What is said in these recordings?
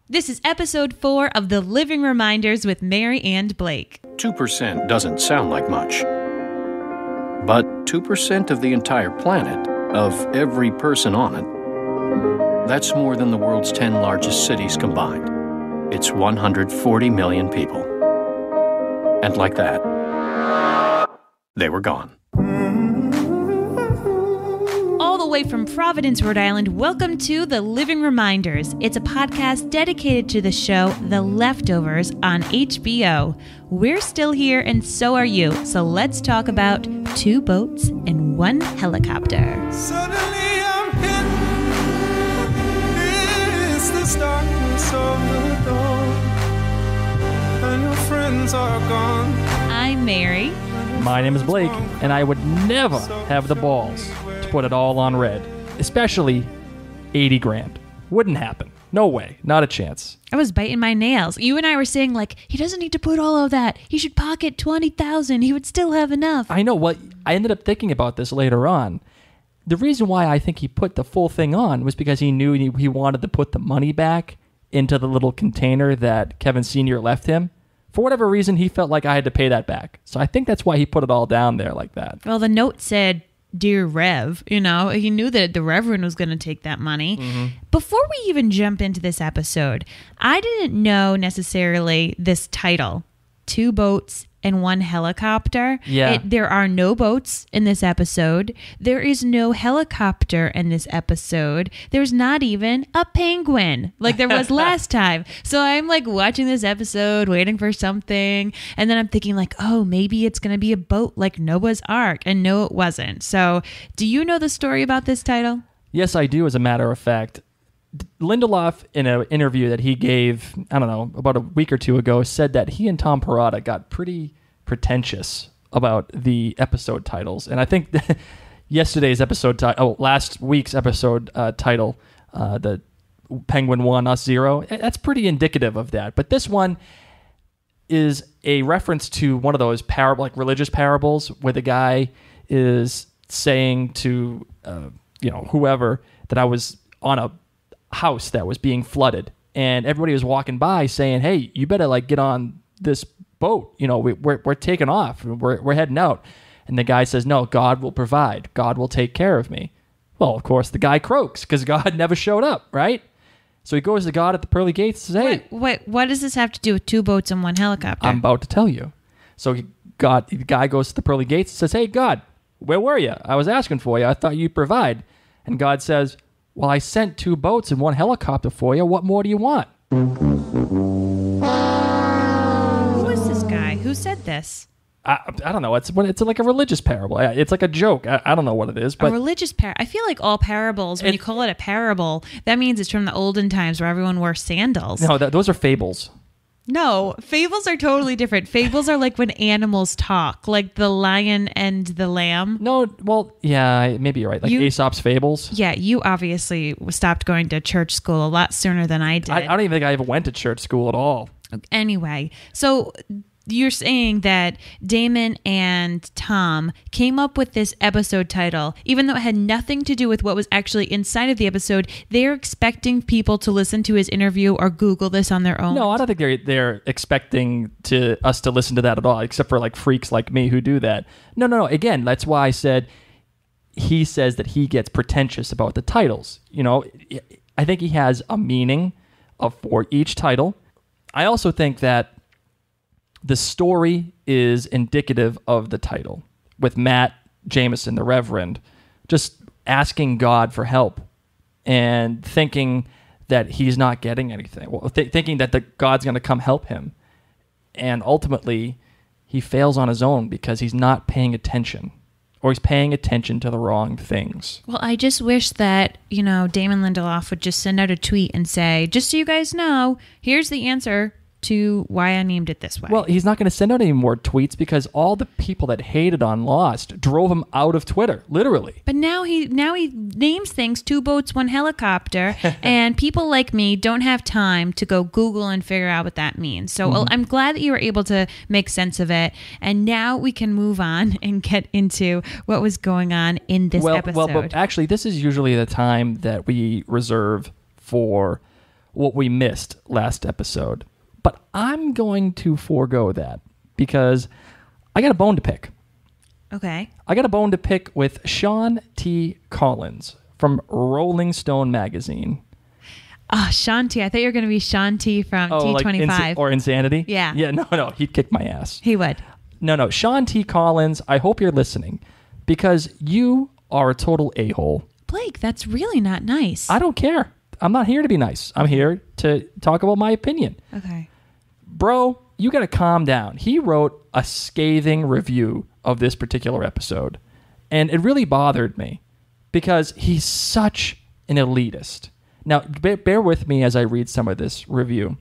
This is episode 4 of The Living Reminders with Mary and Blake. 2% doesn't sound like much. But 2% of the entire planet, of every person on it, that's more than the world's 10 largest cities combined. It's 140 million people. And like that, they were gone. All the way from Providence, Rhode Island, welcome to The Living Reminders. It's a podcast dedicated to the show The Leftovers on HBO. We're still here and so are you. So let's talk about 2 boats and 1 helicopter. Suddenly I'm hidden. It's the darkness of the dawn, and your friends are gone. I'm Mary. My name is Blake, and I would never have the balls to put it all on red, especially 80 grand. Wouldn't happen. No way. Not a chance. I was biting my nails. You and I were saying, like, he doesn't need to put all of that. He should pocket 20,000. He would still have enough. I know. Well, I ended up thinking about this later on. The reason why I think he put the full thing on was because he knew he wanted to put the money back into the little container that Kevin Sr. left him. For whatever reason, he felt like I had to pay that back. So I think that's why he put it all down there like that. Well, the note said, Dear Rev, he knew that the Reverend was going to take that money. Mm-hmm. Before we even jump into this episode, I didn't know necessarily this title, 2 boats and 1 helicopter. Yeah. There are no boats in this episode. There is no helicopter in this episode. There's not even a penguin like there was last time. So I'm like watching this episode, waiting for something. And then I'm thinking like, oh, maybe it's going to be a boat like Noah's Ark. And no, it wasn't. So do you know the story about this title? Yes, I do, as a matter of fact. Lindelof, in an interview that he gave, I don't know, about a week or 2 ago, said that he and Tom Perrotta got pretty pretentious about the episode titles. And I think yesterday's episode last week's episode title, the Penguin 1, Us 0, that's pretty indicative of that. But this one is a reference to one of those religious parables where the guy is saying to whoever that I was on a house that was being flooded, and everybody was walking by saying, hey, you better get on this boat, we're taking off, we're heading out. And the guy says, no, God will provide, God will take care of me. Well, of course the guy croaks because God never showed up, right? So he goes to God at the pearly gates and says, hey, wait, what does this have to do with 2 boats and 1 helicopter? I'm about to tell you. So the guy goes to the pearly gates and says, hey, God, where were you? I was asking for you, I thought you'd provide. And God says, well, I sent 2 boats and 1 helicopter for you. What more do you want? Who is this guy? Who said this? I don't know. It's like a religious parable. It's like a joke. I don't know what it is. But a religious parable. I feel like all parables, when you call it a parable, that means it's from the olden times where everyone wore sandals. No, those are fables. No, fables are totally different. Fables are like when animals talk, like the lion and the lamb. No, well, yeah, maybe you're right. Like Aesop's fables. Yeah, you obviously stopped going to church school a lot sooner than I did. I don't even think I ever went to church school at all. Anyway, so you're saying that Damon and Tom came up with this episode title, even though it had nothing to do with what was actually inside of the episode. They're expecting people to listen to his interview or Google this on their own. No, I don't think they're expecting us to listen to that at all, except for freaks like me who do that. No. Again, that's why I said he says that he gets pretentious about the titles. I think he has a meaning for each title. I also think that the story is indicative of the title, with Matt Jameson, the Reverend, just asking God for help and thinking that he's not getting anything. Well, thinking that God's going to come help him. And ultimately, he fails on his own because he's not paying attention, or he's paying attention to the wrong things. Well, I just wish that, Damon Lindelof would just send out a tweet and say, just so you guys know, here's the answer to why I named it this way. Well, he's not going to send out any more tweets because all the people that hated on Lost drove him out of Twitter, literally. But now he names things 2 boats, 1 helicopter, and people like me don't have time to go Google and figure out what that means. So well, I'm glad that you were able to make sense of it, and now we can move on and get into what was going on in this episode. Well, but actually, this is usually the time that we reserve for what we missed last episode. But I'm going to forego that because I got a bone to pick. Okay. I got a bone to pick with Sean T. Collins from Rolling Stone magazine. Oh, Sean T. I thought you were going to be Sean T. from T25. Like or Insanity? Yeah. Yeah, no, he'd kick my ass. He would. No, Sean T. Collins, I hope you're listening because you are a total a-hole. Blake, that's really not nice. I don't care. I'm not here to be nice. I'm here to talk about my opinion. Okay. Bro, you got to calm down. He wrote a scathing review of this particular episode, and it really bothered me because he's such an elitist. Now, bear with me as I read some of this review.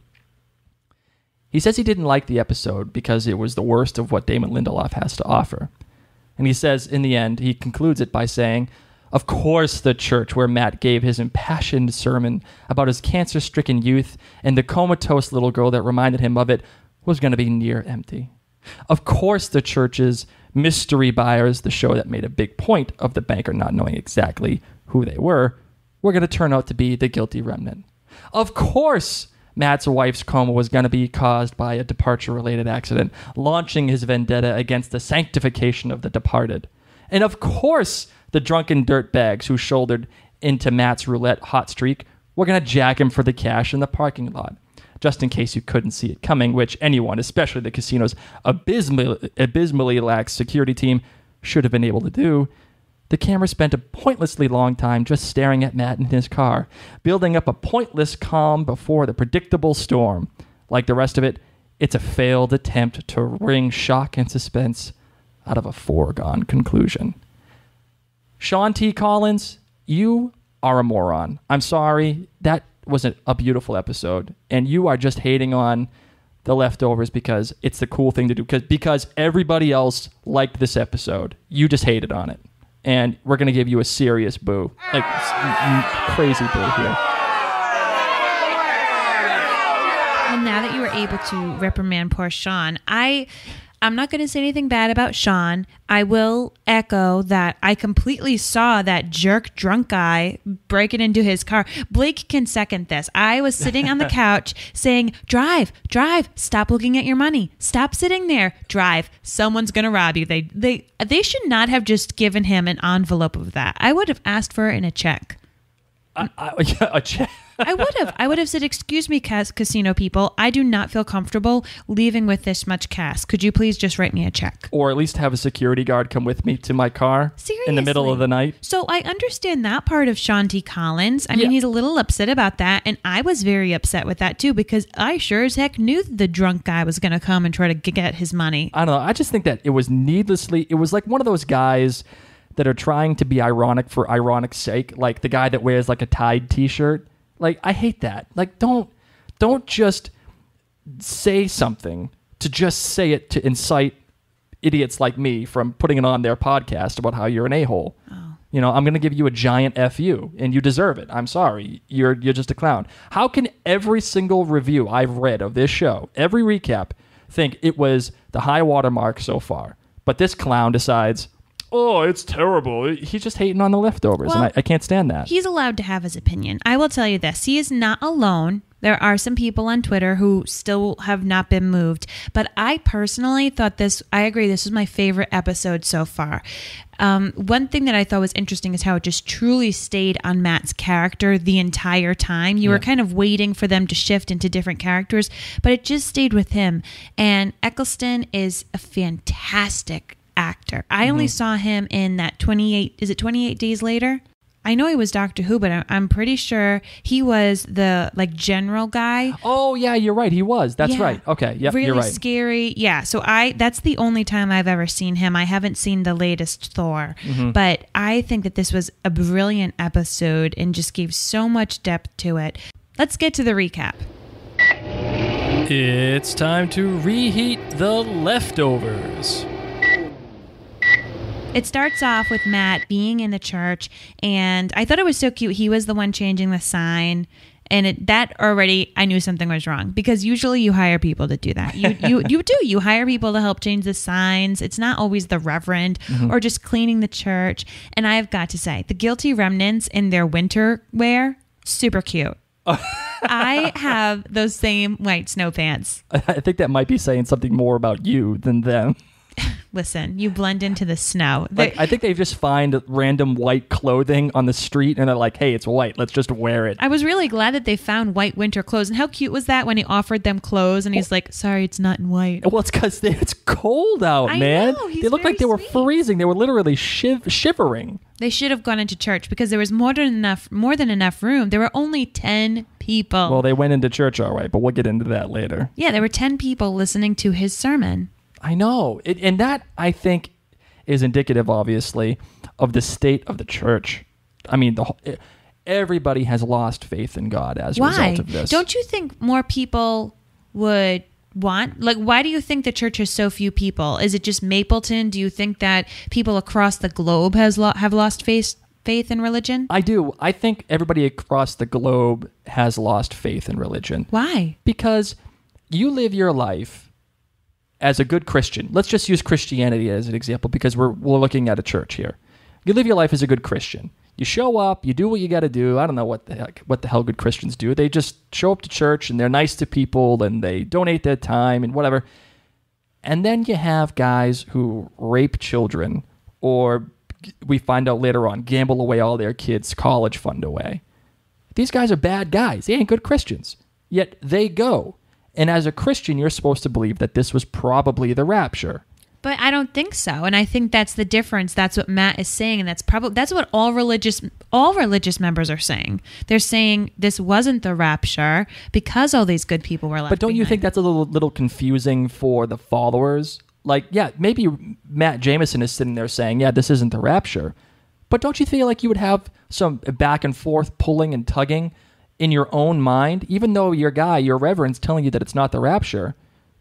He says he didn't like the episode because it was the worst of what Damon Lindelof has to offer. And he says, in the end, he concludes it by saying, of course the church where Matt gave his impassioned sermon about his cancer-stricken youth and the comatose little girl that reminded him of it was going to be near empty. Of course the church's Mystery Buyers, the show that made a big point of the banker not knowing exactly who they were going to turn out to be the guilty remnant. Of course Matt's wife's coma was going to be caused by a departure-related accident, launching his vendetta against the sanctification of the departed. And of course the drunken dirtbags who shouldered into Matt's roulette hot streak were going to jack him for the cash in the parking lot. Just in case you couldn't see it coming, which anyone, especially the casino's abysmally lax security team, should have been able to do, the camera spent a pointlessly long time just staring at Matt in his car, building up a pointless calm before the predictable storm. Like the rest of it, it's a failed attempt to wring shock and suspense out of a foregone conclusion. Sean T. Collins, you are a moron. I'm sorry. That wasn't a beautiful episode, and you are just hating on The Leftovers because it's the cool thing to do, because everybody else liked this episode. You just hated on it, and we're going to give you a serious boo, like crazy boo here. Well, now that you were able to reprimand poor Sean, I'm not going to say anything bad about Sean. I will echo that I completely saw that jerk drunk guy breaking into his car. Blake can second this. I was sitting on the couch saying, drive, stop looking at your money. Stop sitting there, drive. Someone's going to rob you. They should not have just given him an envelope of that. I would have asked for it in a check. A check. I would have said, excuse me, casino people, I do not feel comfortable leaving with this much cash. Could you please just write me a check? Or at least have a security guard come with me to my car. Seriously? In the middle of the night. So I understand that part of Sean T. Collins. I mean, he's a little upset about that, and I was very upset with that too, because I sure as heck knew the drunk guy was going to come and try to get his money. I don't know. I just think that it was like one of those guys that are trying to be ironic for ironic's sake, like the guy that wears like a Tide t-shirt. Like, I hate that. Like, don't just say something to just say it to incite idiots like me from putting it on their podcast about how you're an a-hole. Oh. You know, I'm going to give you a giant F-you, and you deserve it. I'm sorry. You're just a clown. How can every single review I've read of this show, every recap, think it was the high watermark so far? But this clown decides, oh, it's terrible. He's just hating on The Leftovers, and I can't stand that. He's allowed to have his opinion. I will tell you this. He is not alone. There are some people on Twitter who still have not been moved. But I personally thought I agree, this was my favorite episode so far. One thing that I thought was interesting is how it just truly stayed on Matt's character the entire time. You were kind of waiting for them to shift into different characters, but it just stayed with him. And Eccleston is a fantastic actor. I only saw him in that 28 Days Later? I know he was Doctor Who, but I'm pretty sure he was the general guy. Oh yeah, you're right. He was. That's right. Okay. Yep. Really you're right. Scary. Yeah. So that's the only time I've ever seen him. I haven't seen the latest Thor, but I think that this was a brilliant episode and just gave so much depth to it. Let's get to the recap. It's time to reheat The Leftovers. It starts off with Matt being in the church, and I thought it was so cute. He was the one changing the sign, and that already I knew something was wrong, because usually you hire people to do that. You hire people to help change the signs. It's not always the reverend or just cleaning the church. And I've got to say, the guilty remnants in their winter wear, super cute. I have those same white snow pants. I think that might be saying something more about you than them. Listen, you blend into the snow. Like, I think they just find random white clothing on the street and they're like, hey, it's white. Let's just wear it. I was really glad that they found white winter clothes. And how cute was that when he offered them clothes and he's like, sorry, it's not in white. Well, it's because it's cold out, I man. know, he's They looked like they very were sweet. freezing. They were literally shivering. They should have gone into church because there was more than enough room. There were only 10 people. Well, they went into church all right, but we'll get into that later. Yeah, there were 10 people listening to his sermon. I know. And that, I think, is indicative, obviously, of the state of the church. I mean, everybody has lost faith in God as a result of this. Don't you think more people would want, like, why do you think the church has so few people? Is it just Mapleton? Do you think that people across the globe have lost faith in religion? I do. I think everybody across the globe has lost faith in religion. Why? Because you live your life as a good Christian. Let's just use Christianity as an example because we're looking at a church here. You live your life as a good Christian. You show up, you do what you got to do. I don't know what the hell good Christians do. They just show up to church and they're nice to people and they donate their time and whatever. And then you have guys who rape children, or we find out later on, gamble away all their kids' college fund away. These guys are bad guys. They ain't good Christians. Yet they go. And as a Christian, you're supposed to believe that this was probably the rapture. But I don't think so. And I think that's the difference. That's what Matt is saying. And that's what all religious members are saying. They're saying this wasn't the rapture because all these good people were left But don't you behind. think that's a little confusing for the followers? Like, yeah, maybe Matt Jameson is sitting there saying, yeah, this isn't the rapture. But don't you feel like you would have some back and forth pulling and tugging in your own mind, even though your reverend's telling you that it's not the rapture?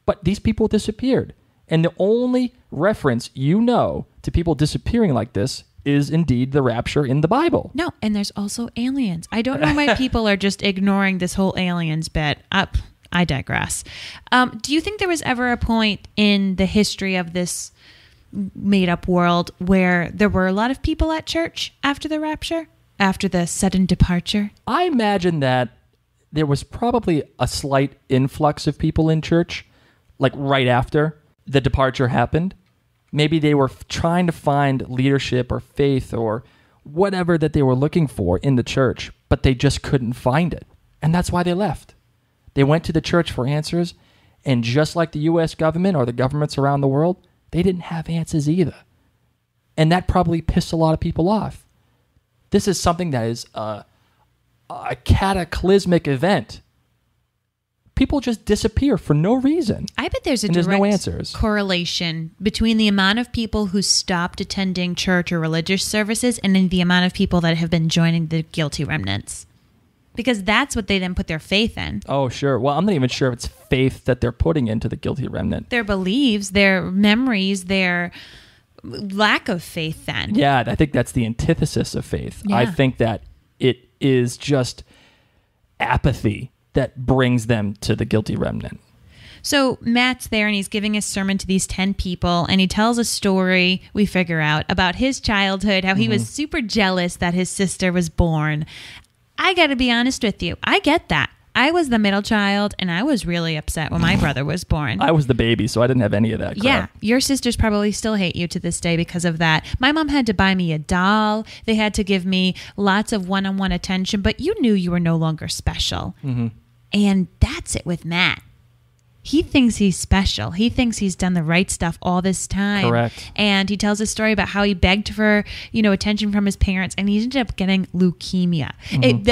But these people disappeared. And the only reference you know to people disappearing like this is indeed the rapture in the Bible. No, and there's also aliens. I don't know why people are just ignoring this whole aliens bit. I digress. Do you think there was ever a point in the history of this made-up world where there were a lot of people at church after the rapture? After the sudden departure? I imagine that there was probably a slight influx of people in church, like right after the departure happened. Maybe they were trying to find leadership or faith or whatever that they were looking for in the church, but they just couldn't find it. And that's why they left. They went to the church for answers, and just like the U.S. government or the governments around the world, they didn't have answers either. And that probably pissed a lot of people off. This is something that is a cataclysmic event. People just disappear for no reason. I bet there's there's no answers. Correlation between the amount of people who stopped attending church or religious services and then the amount of people that have been joining the guilty remnants. Because that's what they then put their faith in. Oh, sure. Well, I'm not even sure if it's faith that they're putting into the guilty remnant. Their beliefs, their memories, their lack of faith then. Yeah, I think that's the antithesis of faith. Yeah. I think that it is just apathy that brings them to the guilty remnant. So Matt's there and he's giving a sermon to these 10 people and he tells a story, we figure out, about his childhood, how he was super jealous that his sister was born. I got to be honest with you. I get that. I was the middle child and I was really upset when my brother was born. I was the baby, so I didn't have any of that crap. Yeah, your sisters probably still hate you to this day because of that. My mom had to buy me a doll. They had to give me lots of one-on-one attention, but you knew you were no longer special. Mm-hmm. And that's it with Matt. He thinks he's special. He thinks he's done the right stuff all this time. Correct. And he tells a story about how he begged for, attention from his parents, and he ended up getting leukemia.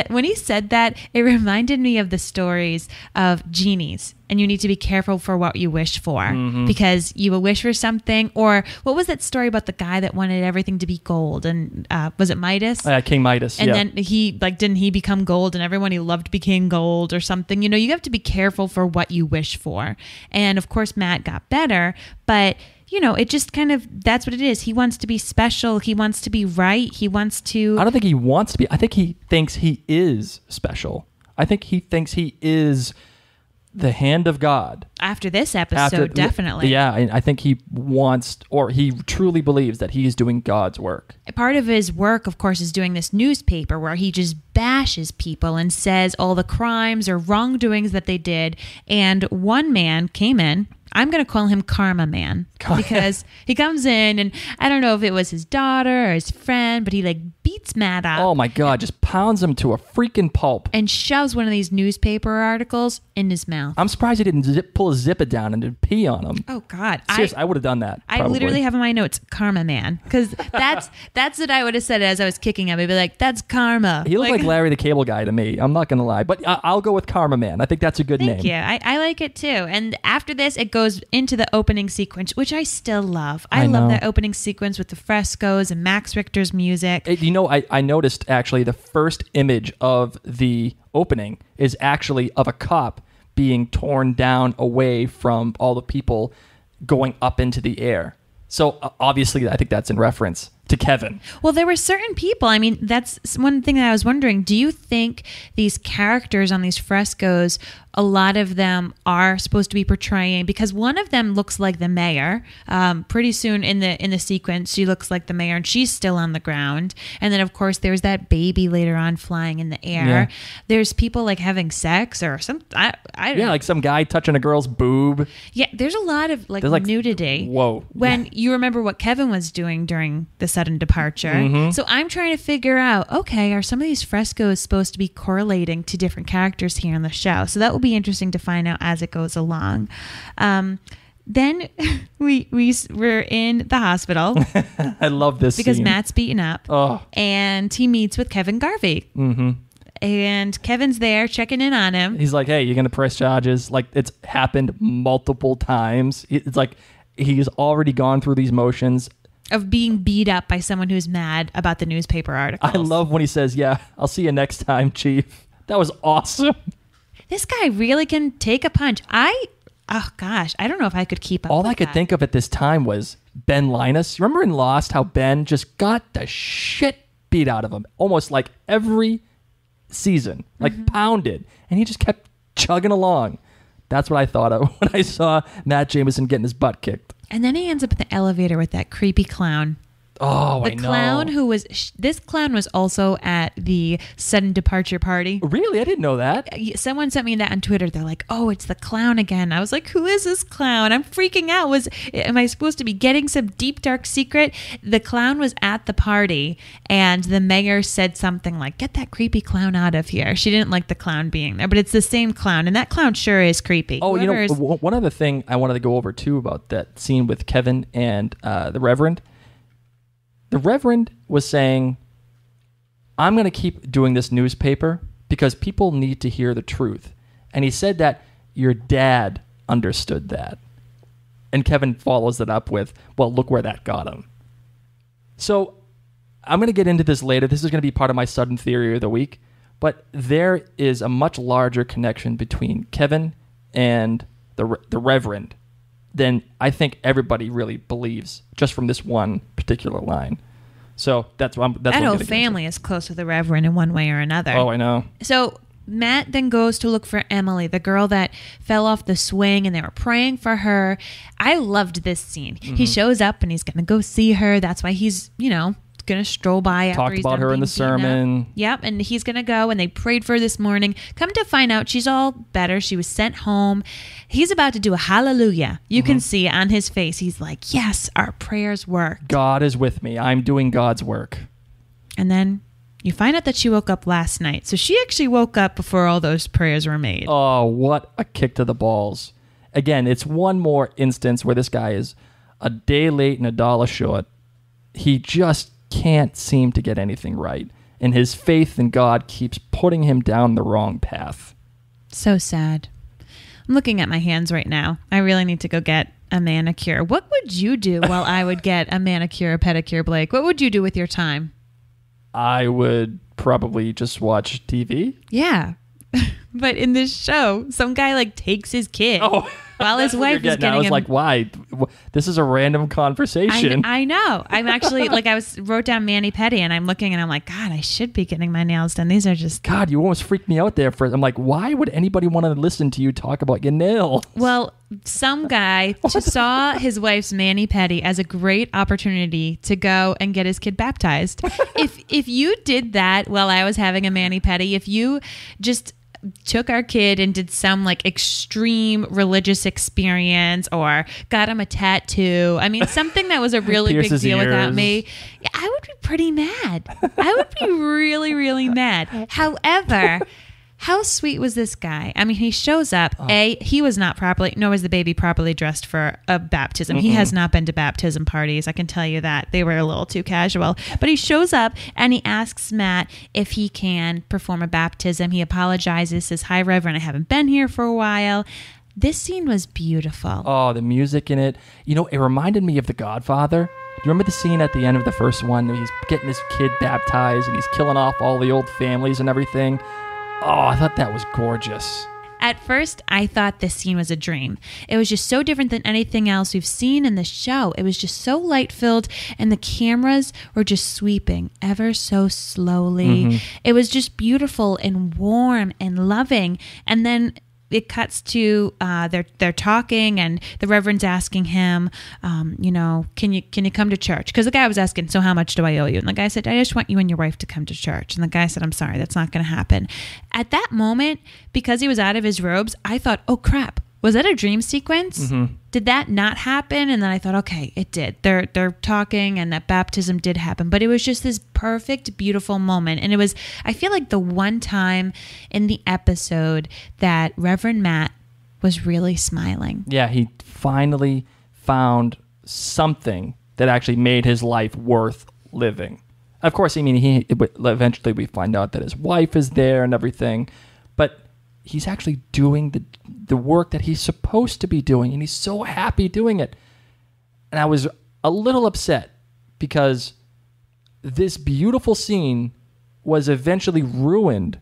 When he said that, it reminded me of the stories of genies. And you need to be careful for what you wish for because you will wish for something. Or what was that story about the guy that wanted everything to be gold? And was it Midas? King Midas. And then didn't he become gold and everyone he loved became gold or something? You have to be careful for what you wish for. And of course, Matt got better, but it just kind of, that's what it is. He wants to be special. He wants to be right. He wants to. I don't think he wants to be. I think he thinks he is special. I think he thinks he is the hand of God. After this episode, definitely. Yeah, I think he wants, or he truly believes that he is doing God's work. Part of his work, of course, is doing this newspaper where he just bashes people and says all the crimes or wrongdoings that they did. And one man came in. I'm going to call him Karma Man because he comes in and I don't know if it was his daughter or his friend, but he like beats Matt up. Oh my God, just pounds him to a freaking pulp. And shoves one of these newspaper articles in his mouth. I'm surprised he didn't pull his zipper down and did pee on him. Oh God. Seriously, I would have done that. I literally have in my notes, Karma Man. Because that's what I would have said as I was kicking him. I'd be like, that's karma. He looked like Larry the Cable Guy to me. I'm not going to lie. But I'll go with Karma Man. I think that's a good name. Thank you. I like it too. And after this, it goes into the opening sequence, which I still love. I love that opening sequence with the frescoes and Max Richter's music. I noticed actually the first image of the opening is actually of a cop being torn down away from all the people going up into the air. So obviously, I think that's in reference to Kevin. Well, there were certain people. I mean, that's one thing that I was wondering. Do you think these characters on these frescoes, a lot of them are supposed to be portraying? Because one of them looks like the mayor. Pretty soon in the sequence, she looks like the mayor, and she's still on the ground. And then, of course, there's that baby later on flying in the air. Yeah. There's people like having sex or some. I don't know. Like some guy touching a girl's boob. Yeah, there's a lot of like nudity. Whoa! When you remember what Kevin was doing during the sudden departure. Mm-hmm. So I'm trying to figure out, okay, are some of these frescoes supposed to be correlating to different characters here in the show? So that will be interesting to find out as it goes along. Then we're in the hospital. I love this because scene. Matt's beaten up. Oh. And he meets with Kevin Garvey. Mm-hmm. And Kevin's there checking in on him. He's like, hey, you're going to press charges. Like, it's happened multiple times. It's like he's already gone through these motions of being beat up by someone who's mad about the newspaper articles. I love when he says, yeah, I'll see you next time, Chief. That was awesome. This guy really can take a punch. Oh gosh, I don't know if I could keep up All with I could that. think of at this time was Ben Linus. Remember in Lost how Ben just got the shit beat out of him almost like every season, like pounded, and he just kept chugging along. That's what I thought of when I saw Matt Jameson getting his butt kicked. And then he ends up in the elevator with that creepy clown. Oh, the I know. Clown who was this clown was also at the sudden departure party. Really? I didn't know that. Someone sent me that on Twitter. They're like, "Oh, it's the clown again." I was like, "Who is this clown?" I'm freaking out. Am I supposed to be getting some deep dark secret? The clown was at the party, and the mayor said something like, "Get that creepy clown out of here." She didn't like the clown being there, but it's the same clown, and that clown sure is creepy. Oh, one other thing I wanted to go over too about that scene with Kevin and the Reverend. The Reverend was saying, I'm going to keep doing this newspaper because people need to hear the truth. And he said that your dad understood that. And Kevin follows it up with, well, look where that got him. So I'm going to get into this later. This is going to be part of my sudden theory of the week. But there is a much larger connection between Kevin and the Reverend than I think everybody really believes, just from this one particular line. So that's what that whole family is close to the Reverend in one way or another. Oh, I know. So Matt then goes to look for Emily, the girl that fell off the swing, and they were praying for her. I loved this scene. Mm-hmm. He shows up and he's going to go see her. That's why he's, going to stroll by after talked he's about done her in the being beaten sermon. up. Yep, and he's going to go, and they prayed for her this morning. Come to find out, she's all better. She was sent home. He's about to do a hallelujah. You can see on his face. He's like, yes, our prayers work. God is with me. I'm doing God's work. And then you find out that she woke up last night. So she actually woke up before all those prayers were made. Oh, what a kick to the balls. Again, it's one more instance where this guy is a day late and a dollar short. He just can't seem to get anything right. And his faith in God keeps putting him down the wrong path. So sad. I'm looking at my hands right now. I really need to go get a manicure. What would you do while I would get a manicure, a pedicure, Blake? What would you do with your time? I would probably just watch TV. Yeah. But in this show, some guy takes his kid. Oh. while his wife is getting I was him. like, why? This is a random conversation. I know. I'm actually like, wrote down mani-pedi, and I'm looking and I'm like, God, I should be getting my nails done. These are just. God, you almost freaked me out there. I'm like, why would anybody want to listen to you talk about your nails? Well, some guy just saw his wife's mani-pedi as a great opportunity to go and get his kid baptized. If you did that while I was having a mani-pedi, if you just took our kid and did some like extreme religious experience or got him a tattoo, I mean, something that was a really big deal without me, I would be pretty mad. I would be really, really mad. However, how sweet was this guy? I mean, he shows up. He was not properly, nor was the baby properly dressed for a baptism. He has not been to baptism parties. I can tell you that. They were a little too casual. But he shows up and he asks Matt if he can perform a baptism. He apologizes, says, "Hi, Reverend, I haven't been here for a while." This scene was beautiful. Oh, the music in it. You know, it reminded me of The Godfather. Do you remember the scene at the end of the first one? He's getting his kid baptized and he's killing off all the old families and everything. Oh, I thought that was gorgeous. At first, I thought this scene was a dream. It was just so different than anything else we've seen in the show. It was just so light-filled, and the cameras were just sweeping ever so slowly. It was just beautiful and warm and loving. And then it cuts to they're talking, and the Reverend's asking him, can you come to church? Because the guy was asking, so how much do I owe you? And the guy said, I just want you and your wife to come to church. And the guy said, I'm sorry, that's not going to happen. At that moment, because he was out of his robes, I thought, oh crap, was that a dream sequence? Did that not happen? And then I thought, okay, it did. They're talking, and that baptism did happen. But it was just this perfect, beautiful moment. And it was, I feel like, the one time in the episode that Reverend Matt was really smiling. Yeah, he finally found something that actually made his life worth living. Of course, I mean, eventually we find out that his wife is there and everything, but he's actually doing the work that he's supposed to be doing, and he's so happy doing it. And I was a little upset because this beautiful scene was eventually ruined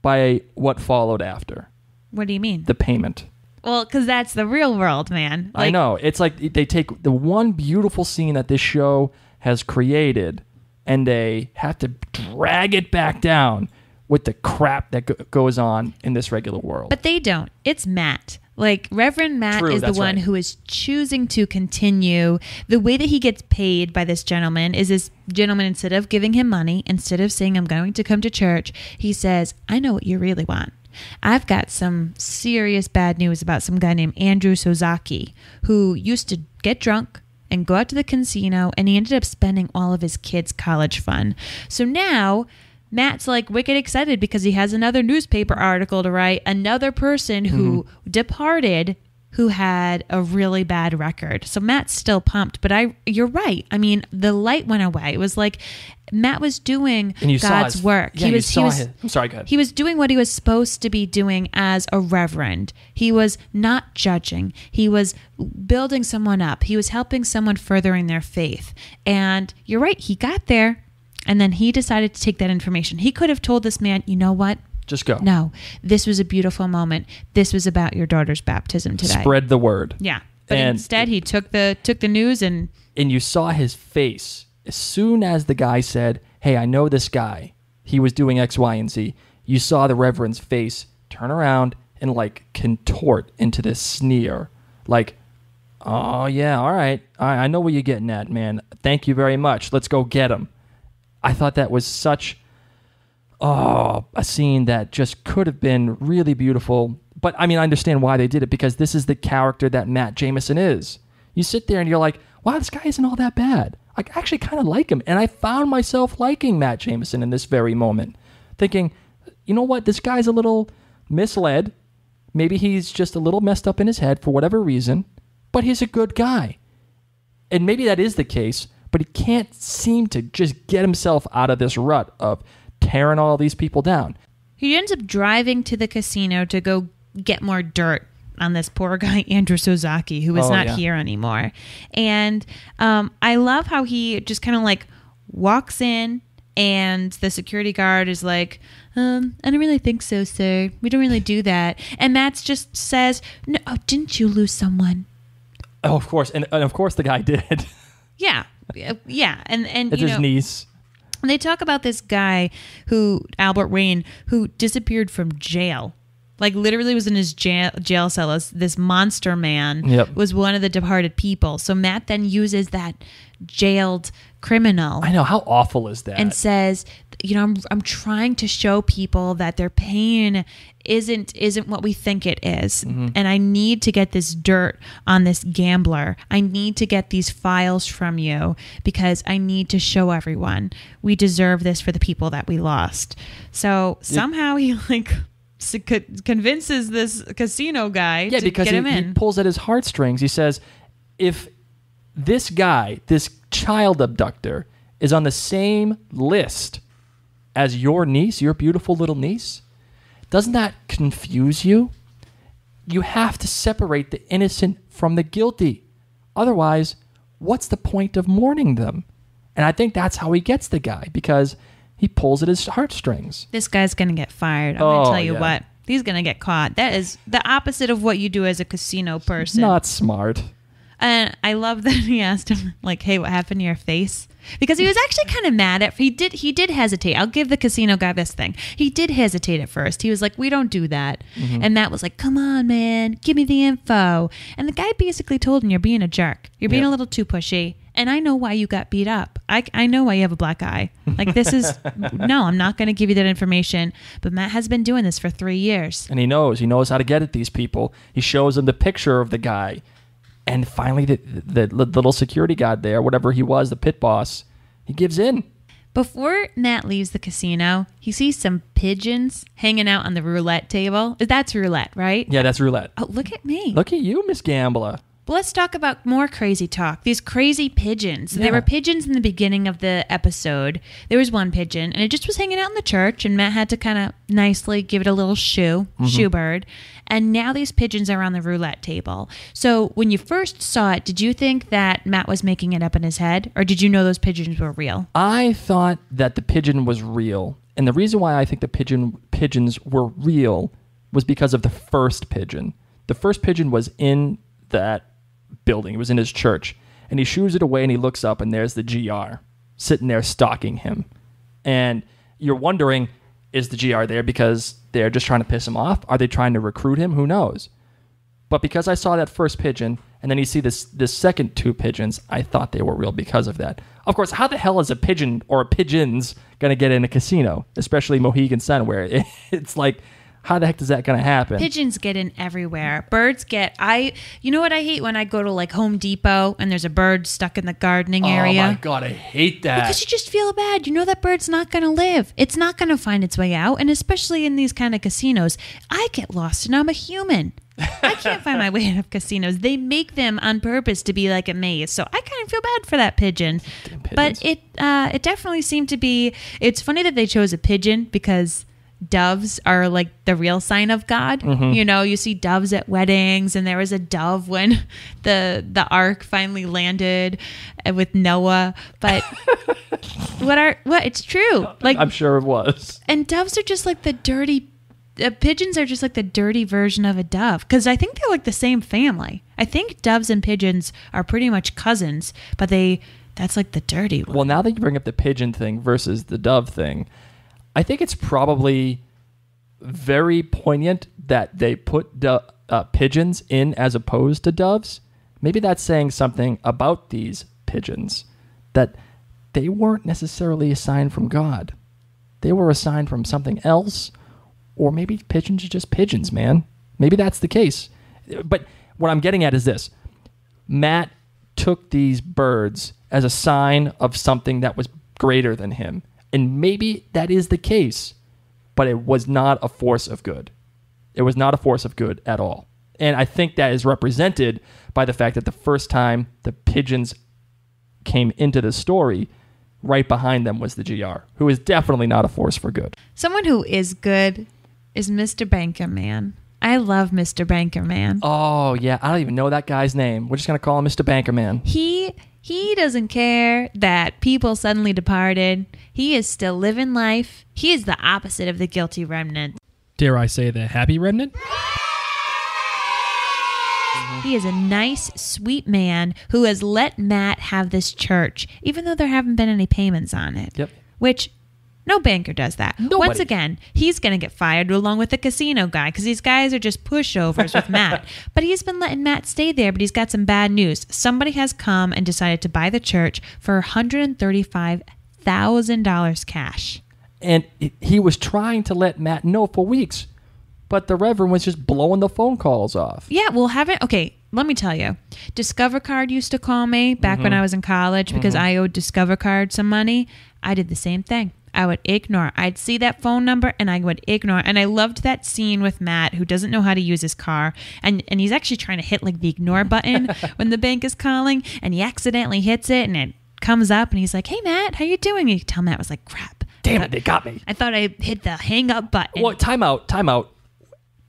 by what followed after. What do you mean? The payment. Well, because that's the real world, man. I know. It's like they take the one beautiful scene that this show has created, and they have to drag it back down with the crap that goes on in this regular world. But they don't. It's Matt. Like, Reverend Matt is the one who is choosing to continue. The way that he gets paid by this gentleman is this gentleman, instead of giving him money, instead of saying, I'm going to come to church, he says, I know what you really want. I've got some serious bad news about some guy named Andrew Sozaki, who used to get drunk and go out to the casino, and he ended up spending all of his kids' college fund. So now Matt's like wicked excited because he has another newspaper article to write, another person who departed, who had a really bad record. So Matt's still pumped, but you're right. I mean, the light went away. It was like Matt was doing God's work. Yeah, I'm sorry, go ahead. He was doing what he was supposed to be doing as a reverend. He was not judging. He was building someone up. He was helping someone furthering their faith. And you're right, he got there. And then he decided to take that information. He could have told this man, you know what? Just go. No, this was a beautiful moment. This was about your daughter's baptism today. Spread the word. Yeah. But instead, he took the news and you saw his face. As soon as the guy said, hey, I know this guy. He was doing X, Y, and Z. You saw the Reverend's face turn around and like contort into this sneer. Like, oh, yeah, all right. I know where you're getting at, man. Thank you very much. Let's go get him. I thought that was such a scene that just could have been really beautiful. But, I mean, I understand why they did it, because this is the character that Matt Jameson is. You sit there and you're like, wow, this guy isn't all that bad. I actually kind of like him. And I found myself liking Matt Jameson in this very moment, thinking, you know what, this guy's a little misled. Maybe he's just a little messed up in his head for whatever reason, but he's a good guy. And maybe that is the case, but he can't seem to just get himself out of this rut of tearing all these people down. He ends up driving to the casino to go get more dirt on this poor guy, Andrew Sozaki, who is not here anymore. And I love how he just kind of like walks in And the security guard is like, I don't really think so, sir. We don't really do that. And Matt just says, no, oh, didn't you lose someone? Oh, of course. And of course the guy did. Yeah. Yeah. And it's his niece. And they talk about this guy Albert Wayne, who disappeared from jail. Like literally was in his jail cell. This monster man was one of the departed people. So Matt then uses that jailed criminal. I know, how awful is that? And says, I'm trying to show people that their pain isn't what we think it is. And I need to get this dirt on this gambler. I need to get these files from you because I need to show everyone we deserve this for the people that we lost. So somehow he convinces this casino guy to get him in. He pulls at his heartstrings. He says, if this guy, this child abductor, is on the same list as your niece, your beautiful little niece, doesn't that confuse you? You have to separate the innocent from the guilty. Otherwise, what's the point of mourning them? And I think that's how he gets the guy, because he pulls at his heartstrings. This guy's going to get fired. I'm going to tell you what. He's going to get caught. That is the opposite of what you do as a casino person. Not smart. And I love that he asked him, like, hey, what happened to your face? Because he was actually kind of mad at, he did hesitate. I'll give the casino guy this thing. He did hesitate at first. He was like, we don't do that. And Matt was like, come on, man, give me the info. And the guy basically told him, you're being a jerk. You're being a little too pushy. And I know why you got beat up. I know why you have a black eye. Like, this is, no, I'm not going to give you that information. But Matt has been doing this for 3 years. And he knows how to get at these people. He shows them the picture of the guy. And finally, the little security guard there, whatever he was, the pit boss, he gives in. Before Matt leaves the casino, he sees some pigeons hanging out on the roulette table. That's roulette, right? Yeah, that's roulette. Oh, look at me. Look at you, Miss Gambler. But let's talk about more crazy talk. These crazy pigeons. There were pigeons in the beginning of the episode. There was one pigeon, and it just was hanging out in the church, and Matt had to kind of nicely give it a little shoe bird. And now these pigeons are on the roulette table. So when you first saw it, did you think that Matt was making it up in his head, or did you know those pigeons were real? I thought that the pigeon was real. And the reason why I think the pigeons were real was because of the first pigeon. The first pigeon was in that building. It was in his church. And he shoos it away and he looks up and there's the GR sitting there stalking him. And you're wondering, is the GR there because they're just trying to piss him off? Are they trying to recruit him? Who knows? But because I saw that first pigeon and then you see this second two pigeons, I thought they were real because of that. Of course, how the hell is a pigeon or pigeons going to get in a casino, especially Mohegan Sun, where it's like, how the heck is that going to happen? Pigeons get in everywhere. Birds get... You know what I hate? When I go to like Home Depot and there's a bird stuck in the gardening area. Oh my God, I hate that. Because you just feel bad. You know that bird's not going to live. It's not going to find its way out. And especially in these kind of casinos, I get lost and I'm a human. I can't find my way out of casinos. They make them on purpose to be like a maze. So I kind of feel bad for that pigeon. But it definitely seemed to be... It's funny that they chose a pigeon because... doves are like the real sign of God. You know, you see doves at weddings, and there was a dove when the ark finally landed with Noah. But it's true. Like, I'm sure it was. And doves are just like the dirty. Pigeons are just like the dirty version of a dove, because I think they're like the same family. I think doves and pigeons are pretty much cousins, but that's like the dirty one. Well, now that you bring up the pigeon thing versus the dove thing, I think it's probably very poignant that they put pigeons in as opposed to doves. Maybe that's saying something about these pigeons, that they weren't necessarily assigned from God. They were assigned from something else, or maybe pigeons are just pigeons, man. Maybe that's the case. But what I'm getting at is this. Matt took these birds as a sign of something that was greater than him. And maybe that is the case, but it was not a force of good. It was not a force of good at all. And I think that is represented by the fact that the first time the pigeons came into the story, right behind them was the GR, who is definitely not a force for good. Someone who is good is Mr. Banker Man. I love Mr. Banker Man. Oh, yeah. I don't even know that guy's name. We're just going to call him Mr. Banker Man. He doesn't care that people suddenly departed. He is still living life. He is the opposite of the guilty remnant. Dare I say the happy remnant? He is a nice, sweet man who has let Matt have this church, even though there haven't been any payments on it. Yep. Which, no banker does that. Nobody. Once again, he's going to get fired along with the casino guy because these guys are just pushovers with Matt. But he's been letting Matt stay there, but he's got some bad news. Somebody has come and decided to buy the church for $135,000 cash. And he was trying to let Matt know for weeks, but the Reverend was just blowing the phone calls off. Yeah, well, okay, let me tell you. Discover Card used to call me back when I was in college because I owed Discover Card some money. I did the same thing. I would ignore. I'd see that phone number and I would ignore. And I loved that scene with Matt, who doesn't know how to use his car. And he's actually trying to hit like the ignore button when the bank is calling, and he accidentally hits it and it comes up and he's like, "Hey, Matt, how you doing?" And you tell Matt was like, "Crap. Damn it, they got me." I thought I hit the hang up button. Well, time out.